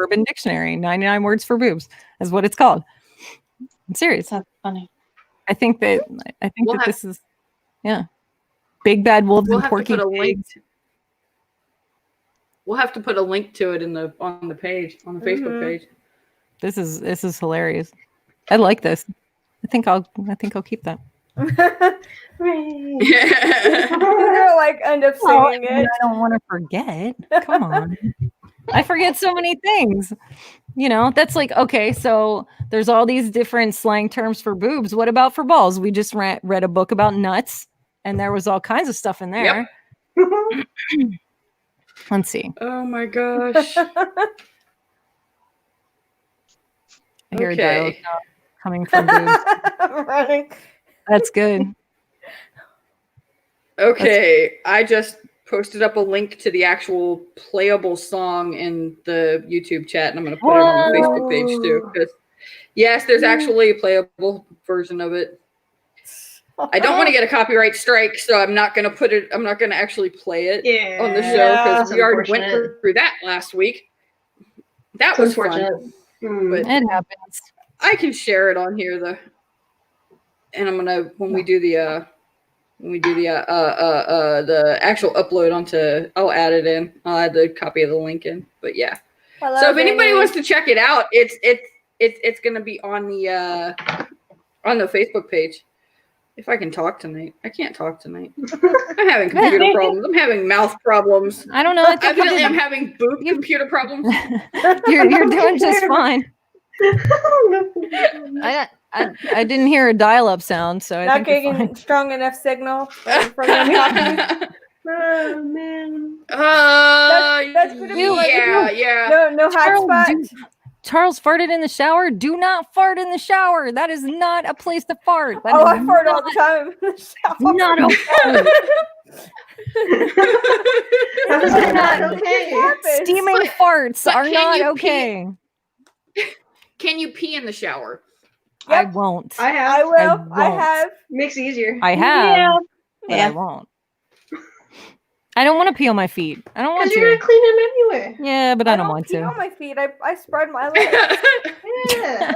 Urban Dictionary. 99 words for boobs is what it's called. I'm serious. That's funny. I think that this is Big Bad Wolves and Porky Pigs. We'll have to put a link to it on the page, on the Facebook page. This is hilarious. I like this. I think I'll keep that. Like end up singing it. I don't want to forget. Come on. I forget so many things. You know, that's like, okay, so there's all these different slang terms for boobs. What about for balls? We just read a book about nuts, and there was all kinds of stuff in there. Yep. Let's see. Oh my gosh. I hear a dialogue coming from boobs. Running. That's good. Okay, I just posted up a link to the actual playable song in the YouTube chat, and I'm going to put it on the Facebook page too. Because yes, there's actually a playable version of it. I don't want to get a copyright strike, so I'm not going to put it. I'm not going to actually play it on the show because we already went through that last week. That was fun, but it happens. I can share it on here though, and I'm gonna when we do the actual upload onto. I'll add it in. I'll add the copy of the link in. But yeah. So if anybody wants to check it out, it's gonna be on the Facebook page. If I can talk tonight, I can't talk tonight. I'm having computer problems. I'm having mouth problems. I don't know. I'm having computer problems. You're doing just fine. I didn't hear a dial-up sound, so I not think you're getting fine. strong enough signal from them. Oh man. That's gonna be no hotspot. Charles farted in the shower. Do not fart in the shower. That is not a place to fart. That I fart all the time in the shower. Not okay. How is that not okay? Steaming farts are not okay. Can you pee in the shower? Yep. I won't. I have. I will. I have. Makes it easier. I have. But I won't. I don't want to pee on my feet. I don't want to. Because you're gonna clean them anyway. Yeah, but I don't want pee to. on my feet. I spread my legs. Yeah.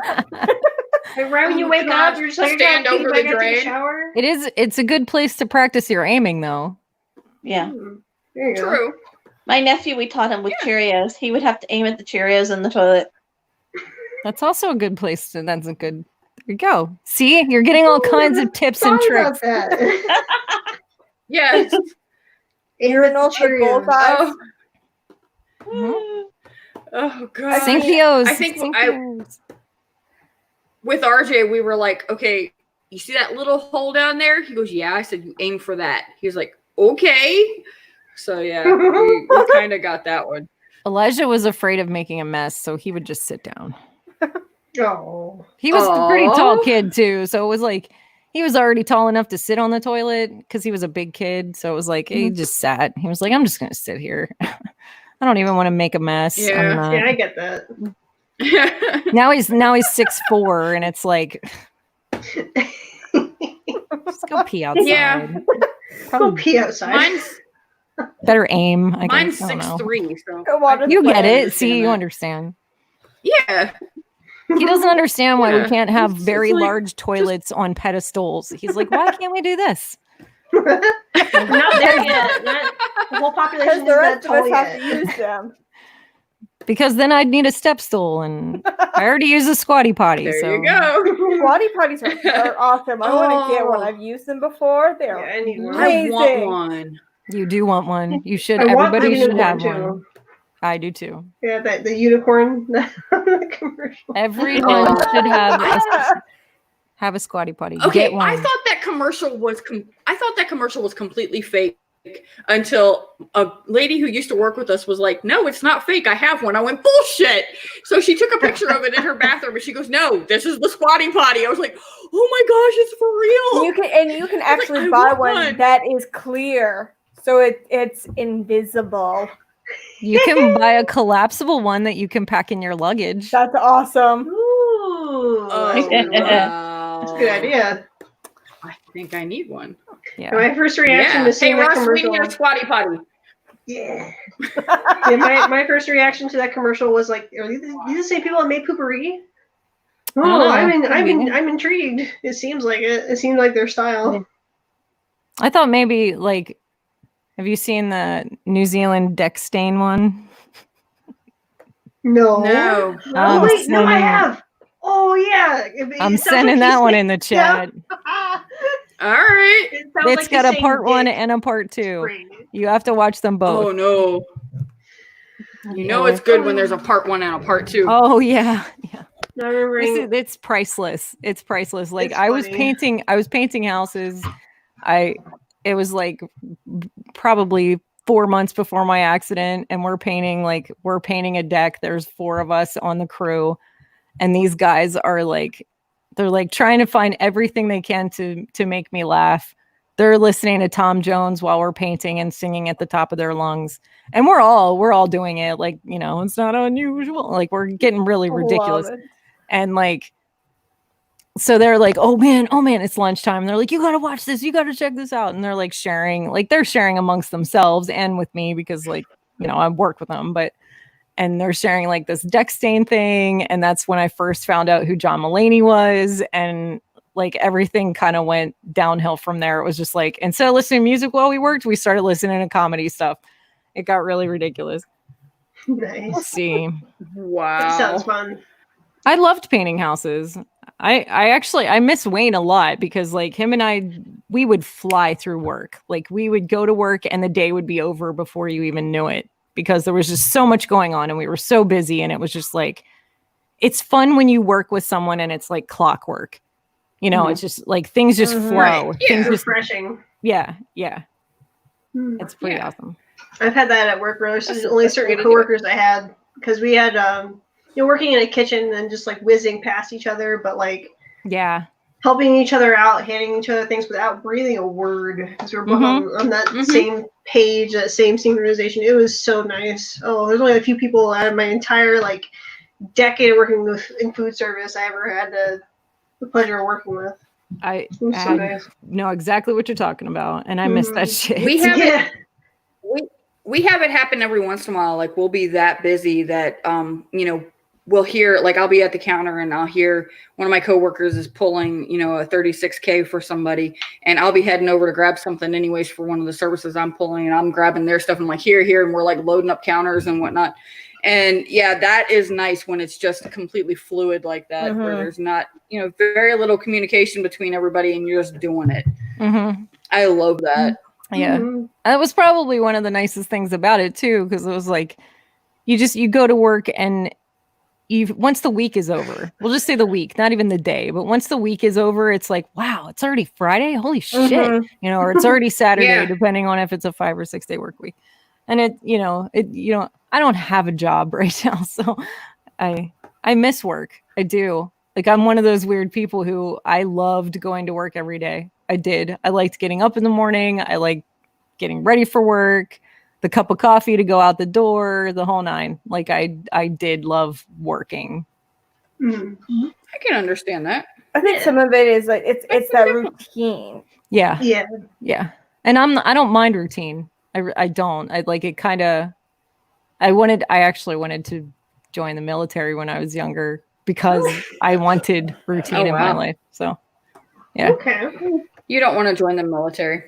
And right when you wake up, you're just like stand over the drain. Shower. It's a good place to practice your aiming, though. Yeah. There you go. True. My nephew, we taught him with Cheerios. He would have to aim at the Cheerios in the toilet. That's also a good place to. That's a good. There you go. See, you're getting all kinds of tips and tricks. Yes. Urinals with bullseyes. Oh god. Sync-O's. I think with RJ, we were like, okay, you see that little hole down there? He goes, yeah. I said, you aim for that. He was like, okay. So yeah, we kind of got that one. Elijah was afraid of making a mess, so he would just sit down. Oh. He was a pretty tall kid too, so it was like he was already tall enough to sit on the toilet because he was a big kid. So it was like he just sat. He was like, I'm just gonna sit here. I don't even want to make a mess. Yeah, I get that. Now he's 6'4", and it's like just go pee outside. Yeah. Go pee outside. Mine's better aim. Mine's 6'3", so you get it. See, you understand. Yeah. He doesn't understand why we can't have very large toilets on pedestals. He's like, why can't we do this? Not there yet. whole population the is rest not of us tall have yet. to use them. Because then I'd need a step stool, and I already use a squatty potty. There so. you go. Squatty potties are awesome. I want to get one. Oh. I've used them before. They're Yeah, I need one. amazing. I want one. You do want one. You should. I want Everybody the should have unicorn, one. too. I do too. Yeah, the unicorn commercial. Everyone should have a squatty potty. Okay, Get one. I thought that commercial was completely fake until a lady who used to work with us was like, "No, it's not fake. I have one." I went, "Bullshit!" So she took a picture of it in her bathroom, and she goes, "No, this is the squatty potty." I was like, "Oh my gosh, it's for real!" You can actually buy one that is clear, so it's invisible. You can buy a collapsible one that you can pack in your luggage. That's awesome. Ooh, Oh, wow. that's a good idea. I think I need one. Yeah. My first reaction to seeing that Russ, we commercial. need a squatty potty. Yeah. My first reaction to that commercial was like, are these the same people that made Poopery? Oh, I'm intrigued. It seems like it. It seemed like their style. I thought maybe like, have you seen the New Zealand deck stain one? No. No. Oh wait, no, I have. Oh yeah. I'm sending that one in the chat. All right. It's got a part 1 and a part 2. You have to watch them both. Oh no. You know it's good when there's a part 1 and a part 2. Oh yeah. Yeah. It's priceless. It's priceless. Like It's I was funny. painting houses. It was like probably 4 months before my accident, and we're painting a deck. There's 4 of us on the crew, and these guys are like, they're like trying to find everything they can to make me laugh. They're listening to Tom Jones while we're painting and singing at the top of their lungs. And we're all doing it. Like, you know, it's not unusual. Like we're getting really ridiculous. And like, so they're like, oh man, it's lunchtime. And they're like, you got to watch this. You got to check this out. And they're like they're sharing amongst themselves and with me because like, you know, I work with them, and they're sharing like this deck stain thing. And that's when I first found out who John Mulaney was. And like everything kind of went downhill from there. It was just like, instead of listening to music while we worked, we started listening to comedy stuff. It got really ridiculous. Nice. Let's see. Wow. That sounds fun. I loved painting houses. I miss Wayne a lot because like him and I, we would fly through work. Like we would go to work and the day would be over before you even knew it because there was just so much going on and we were so busy. And it was just like, it's fun when you work with someone and it's like clockwork. You know, It's just like things just flow. Right. Yeah, things refreshing. Yeah. It's pretty awesome. I've had that at work where there's only certain coworkers I had because we had working in a kitchen and just like whizzing past each other, but like helping each other out, handing each other things without breathing a word because we were both on that same page, that same synchronization. It was so nice. Oh, there's only a few people out of my entire like decade of working in food service I ever had the pleasure of working with. I nice. know exactly what you're talking about, and I miss that shit. We have we have it happen every once in a while. Like we'll be that busy that we'll hear, like I'll be at the counter and I'll hear one of my coworkers is pulling, a 36K for somebody, and I'll be heading over to grab something anyways for one of the services I'm pulling, and I'm grabbing their stuff and I'm like, here, and we're like loading up counters and whatnot. And yeah, that is nice when it's just completely fluid like that, where there's not, very little communication between everybody and you're just doing it. I love that. Yeah. That was probably one of the nicest things about it too, because it was like, you go to work and once the week is over, we'll just say the week, not even the day, but once the week is over, it's like, wow, it's already Friday. Holy shit. Or it's already Saturday, depending on if it's a 5 or 6 day work week. And I don't have a job right now. So I miss work. I do. Like, I'm one of those weird people who I loved going to work every day. I did. I liked getting up in the morning. I liked getting ready for work, the cup of coffee to go out the door, the whole nine. Like I did love working. I can understand that. I think some of it is like it's that routine. Yeah. And I don't mind routine. I don't. I like it kind of. I actually wanted to join the military when I was younger because I wanted routine in my life. So, yeah. Okay. You don't want to join the military.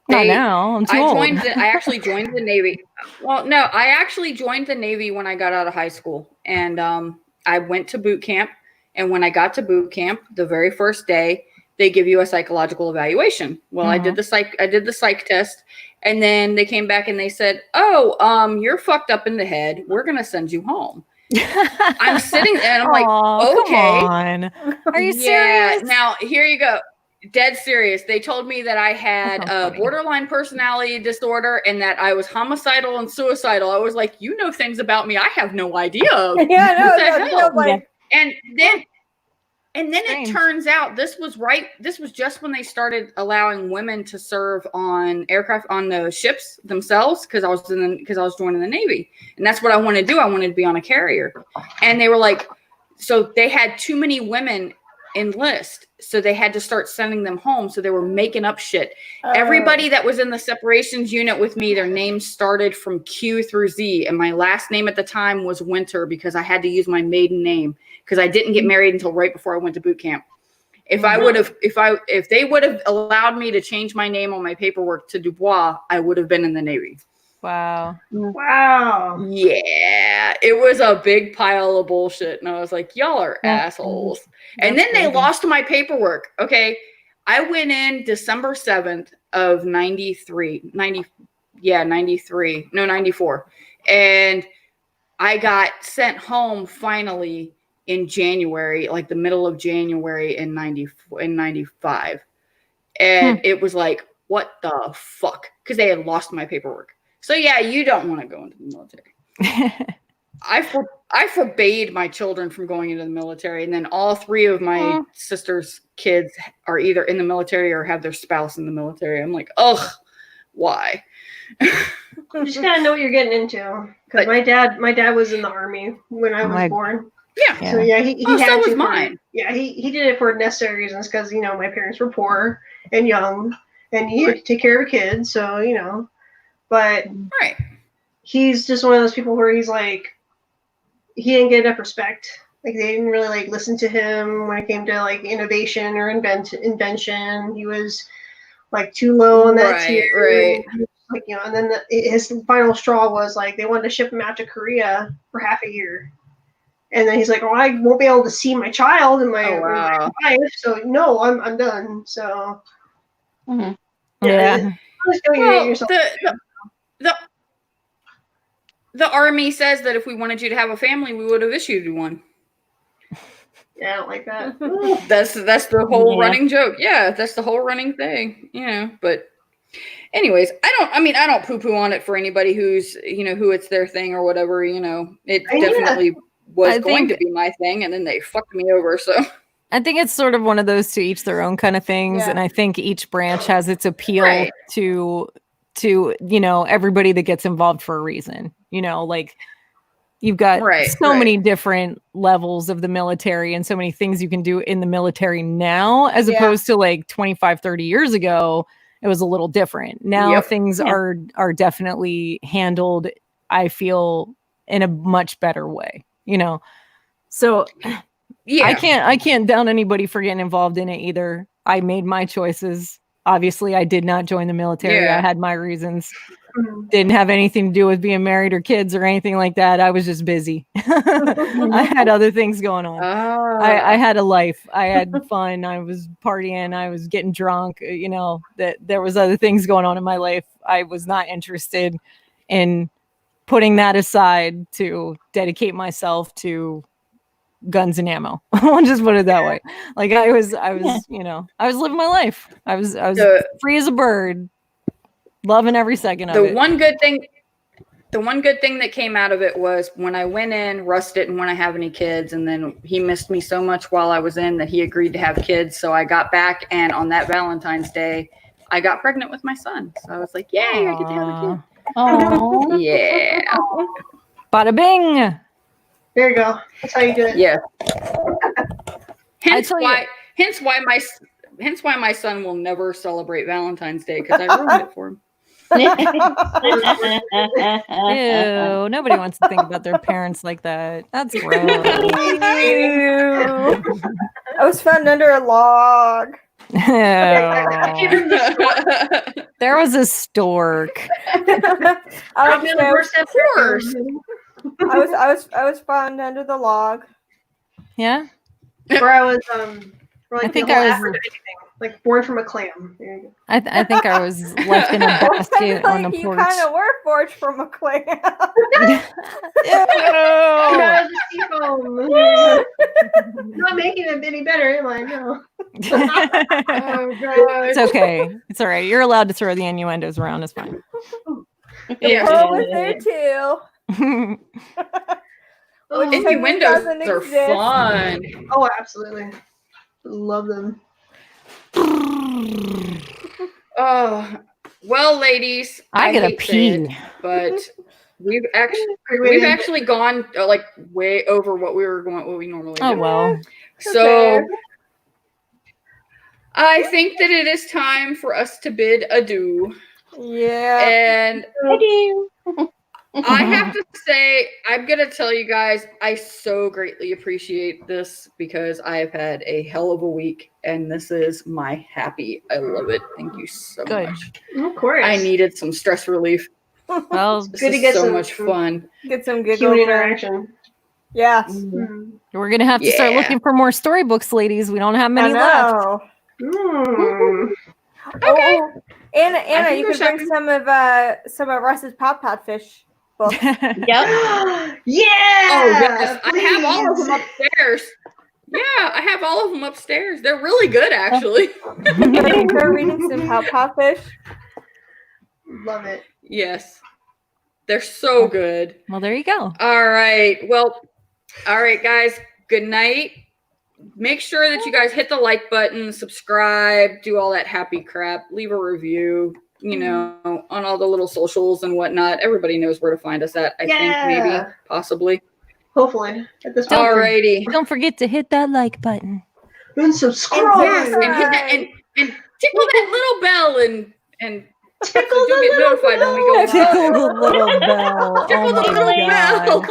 Not now. I'm too old. I actually joined the Navy. Well, no, I actually joined the Navy when I got out of high school, and I went to boot camp. And when I got to boot camp, the very first day, they give you a psychological evaluation. Well, I did the psych test, and then they came back and they said, "Oh, you're fucked up in the head. We're gonna send you home." I'm sitting there and I'm like, "Okay, come on. Are you serious?" Now here you go. Dead serious. They told me that I had a borderline personality disorder and that I was homicidal and suicidal. I was like, you know things about me I have no idea of. And then it turns out this was just when they started allowing women to serve on aircraft, on the ships themselves, because I was joining the Navy. And that's what I wanted to do. I wanted to be on a carrier. And they were like, so they had too many women enlist, so they had to start sending them home, so they were making up shit. Everybody that was in the separations unit with me, their names started from Q through Z, and my last name at the time was Winter because I had to use my maiden name because I didn't get married until right before I went to boot camp. If they would have allowed me to change my name on my paperwork to Dubois, I would have been in the Navy. Wow. Yeah, it was a big pile of bullshit, and I was like, y'all are assholes. And then they lost my paperwork. Okay, I went in December 7th of 94, and I got sent home finally in January, like the middle of January in 95. And it was like, what the fuck? Because they had lost my paperwork. So yeah, you don't want to go into the military. I forbade my children from going into the military, and then all three of my sister's kids are either in the military or have their spouse in the military. I'm like, ugh, why? You just gotta know what you're getting into. Because my dad was in the Army when I was born. Yeah. So yeah, he had so was to. mine. Yeah, he did it for necessary reasons because my parents were poor and young, and he had to take care of kids. So but he's just one of those people where he's like, he didn't get enough respect. Like they didn't really like listen to him when it came to like innovation or invention. He was like too low on that tier. Right. Like and then his final straw was like they wanted to ship him out to Korea for half a year. And then he's like, "Oh, I won't be able to see my child and my wife, so no, I'm done." So, yeah. The Army says that if we wanted you to have a family, we would have issued you one. Yeah, I don't like that. That's the whole running joke. Yeah, that's the whole running thing. But anyways, I don't poo-poo on it for anybody who's who it's their thing or whatever. It definitely was going to be my thing, and then they fucked me over. So I think it's sort of one of those to each their own kind of things, and I think each branch has its appeal to everybody that gets involved for a reason. Like you've got so many different levels of the military and so many things you can do in the military now, as opposed to like 25, 30 years ago, it was a little different. Now things are definitely handled, I feel, in a much better way, So I can't down anybody for getting involved in it either. I made my choices. Obviously, I did not join the military. I had my reasons. Didn't have anything to do with being married or kids or anything like that. I was just busy. I had other things going on. I had a life. I had fun. I was partying. I was getting drunk. That there was other things going on in my life. I was not interested in putting that aside to dedicate myself to guns and ammo. I'll just put it that way. Like I was I was living my life. I was free as a bird, loving every second of it. The one good thing that came out of it was when I went in, Russ didn't want to have any kids, and then he missed me so much while I was in that he agreed to have kids. So I got back, and on that Valentine's Day, I got pregnant with my son. So I was like, yay, I get to have a kid. Oh yeah. Bada bing. There you go. That's how you do it. Yeah. Hence why my son will never celebrate Valentine's Day, because I ruined it for him. Ew, nobody wants to think about their parents like that. That's gross. I was found under a log. There was a stork. I was found under the log. Yeah. Where I was I think I was like born from a clam. There you go. I think I was left in a basket on the you porch. kind of were forged from a clam. Not making it any better, am I? No. Oh god. It's okay. It's all right. You're allowed to throw the innuendos around. It's fine. The pearl was there too. Innuendos are fun. Oh, absolutely. Love them. Oh, well, ladies, I gotta pee. But we've actually gone like way over what we normally do. Oh well. So I think that it is time for us to bid adieu. Yeah. And Adieu. I have to say, I'm going to tell you guys, I so greatly appreciate this because I've had a hell of a week and this is my happy. I love it. Thank you so much. Of course. I needed some stress relief. Well, this is so much fun. Get some good interaction. Yes. Mm-hmm. We're going to have to start looking for more storybooks, ladies. We don't have many left. Mm. Okay. Anna, you can bring some of Russ's Pop Fish books. Yep. Yeah. Oh yes, I have all of them upstairs. Yeah, I have all of them upstairs. They're really good, actually. They're reading some Pop Fish. Love it. Yes, they're so good. Well, there you go. All right. Well, all right, guys. Good night. Make sure that you guys hit the like button, subscribe, do all that happy crap, leave a review, you know, on all the little socials and whatnot. Everybody knows where to find us at, I think, maybe, possibly. Hopefully. At this point. Alrighty. Don't forget to hit that like button. And subscribe. And hit that, and tickle that little bell and tickle so you'll get notified when we go live. Tickle the little bell. Tickle the little bell.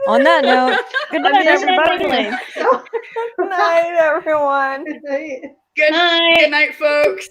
On that note, good night, everybody. Good night, everyone. Good night. Good night, folks.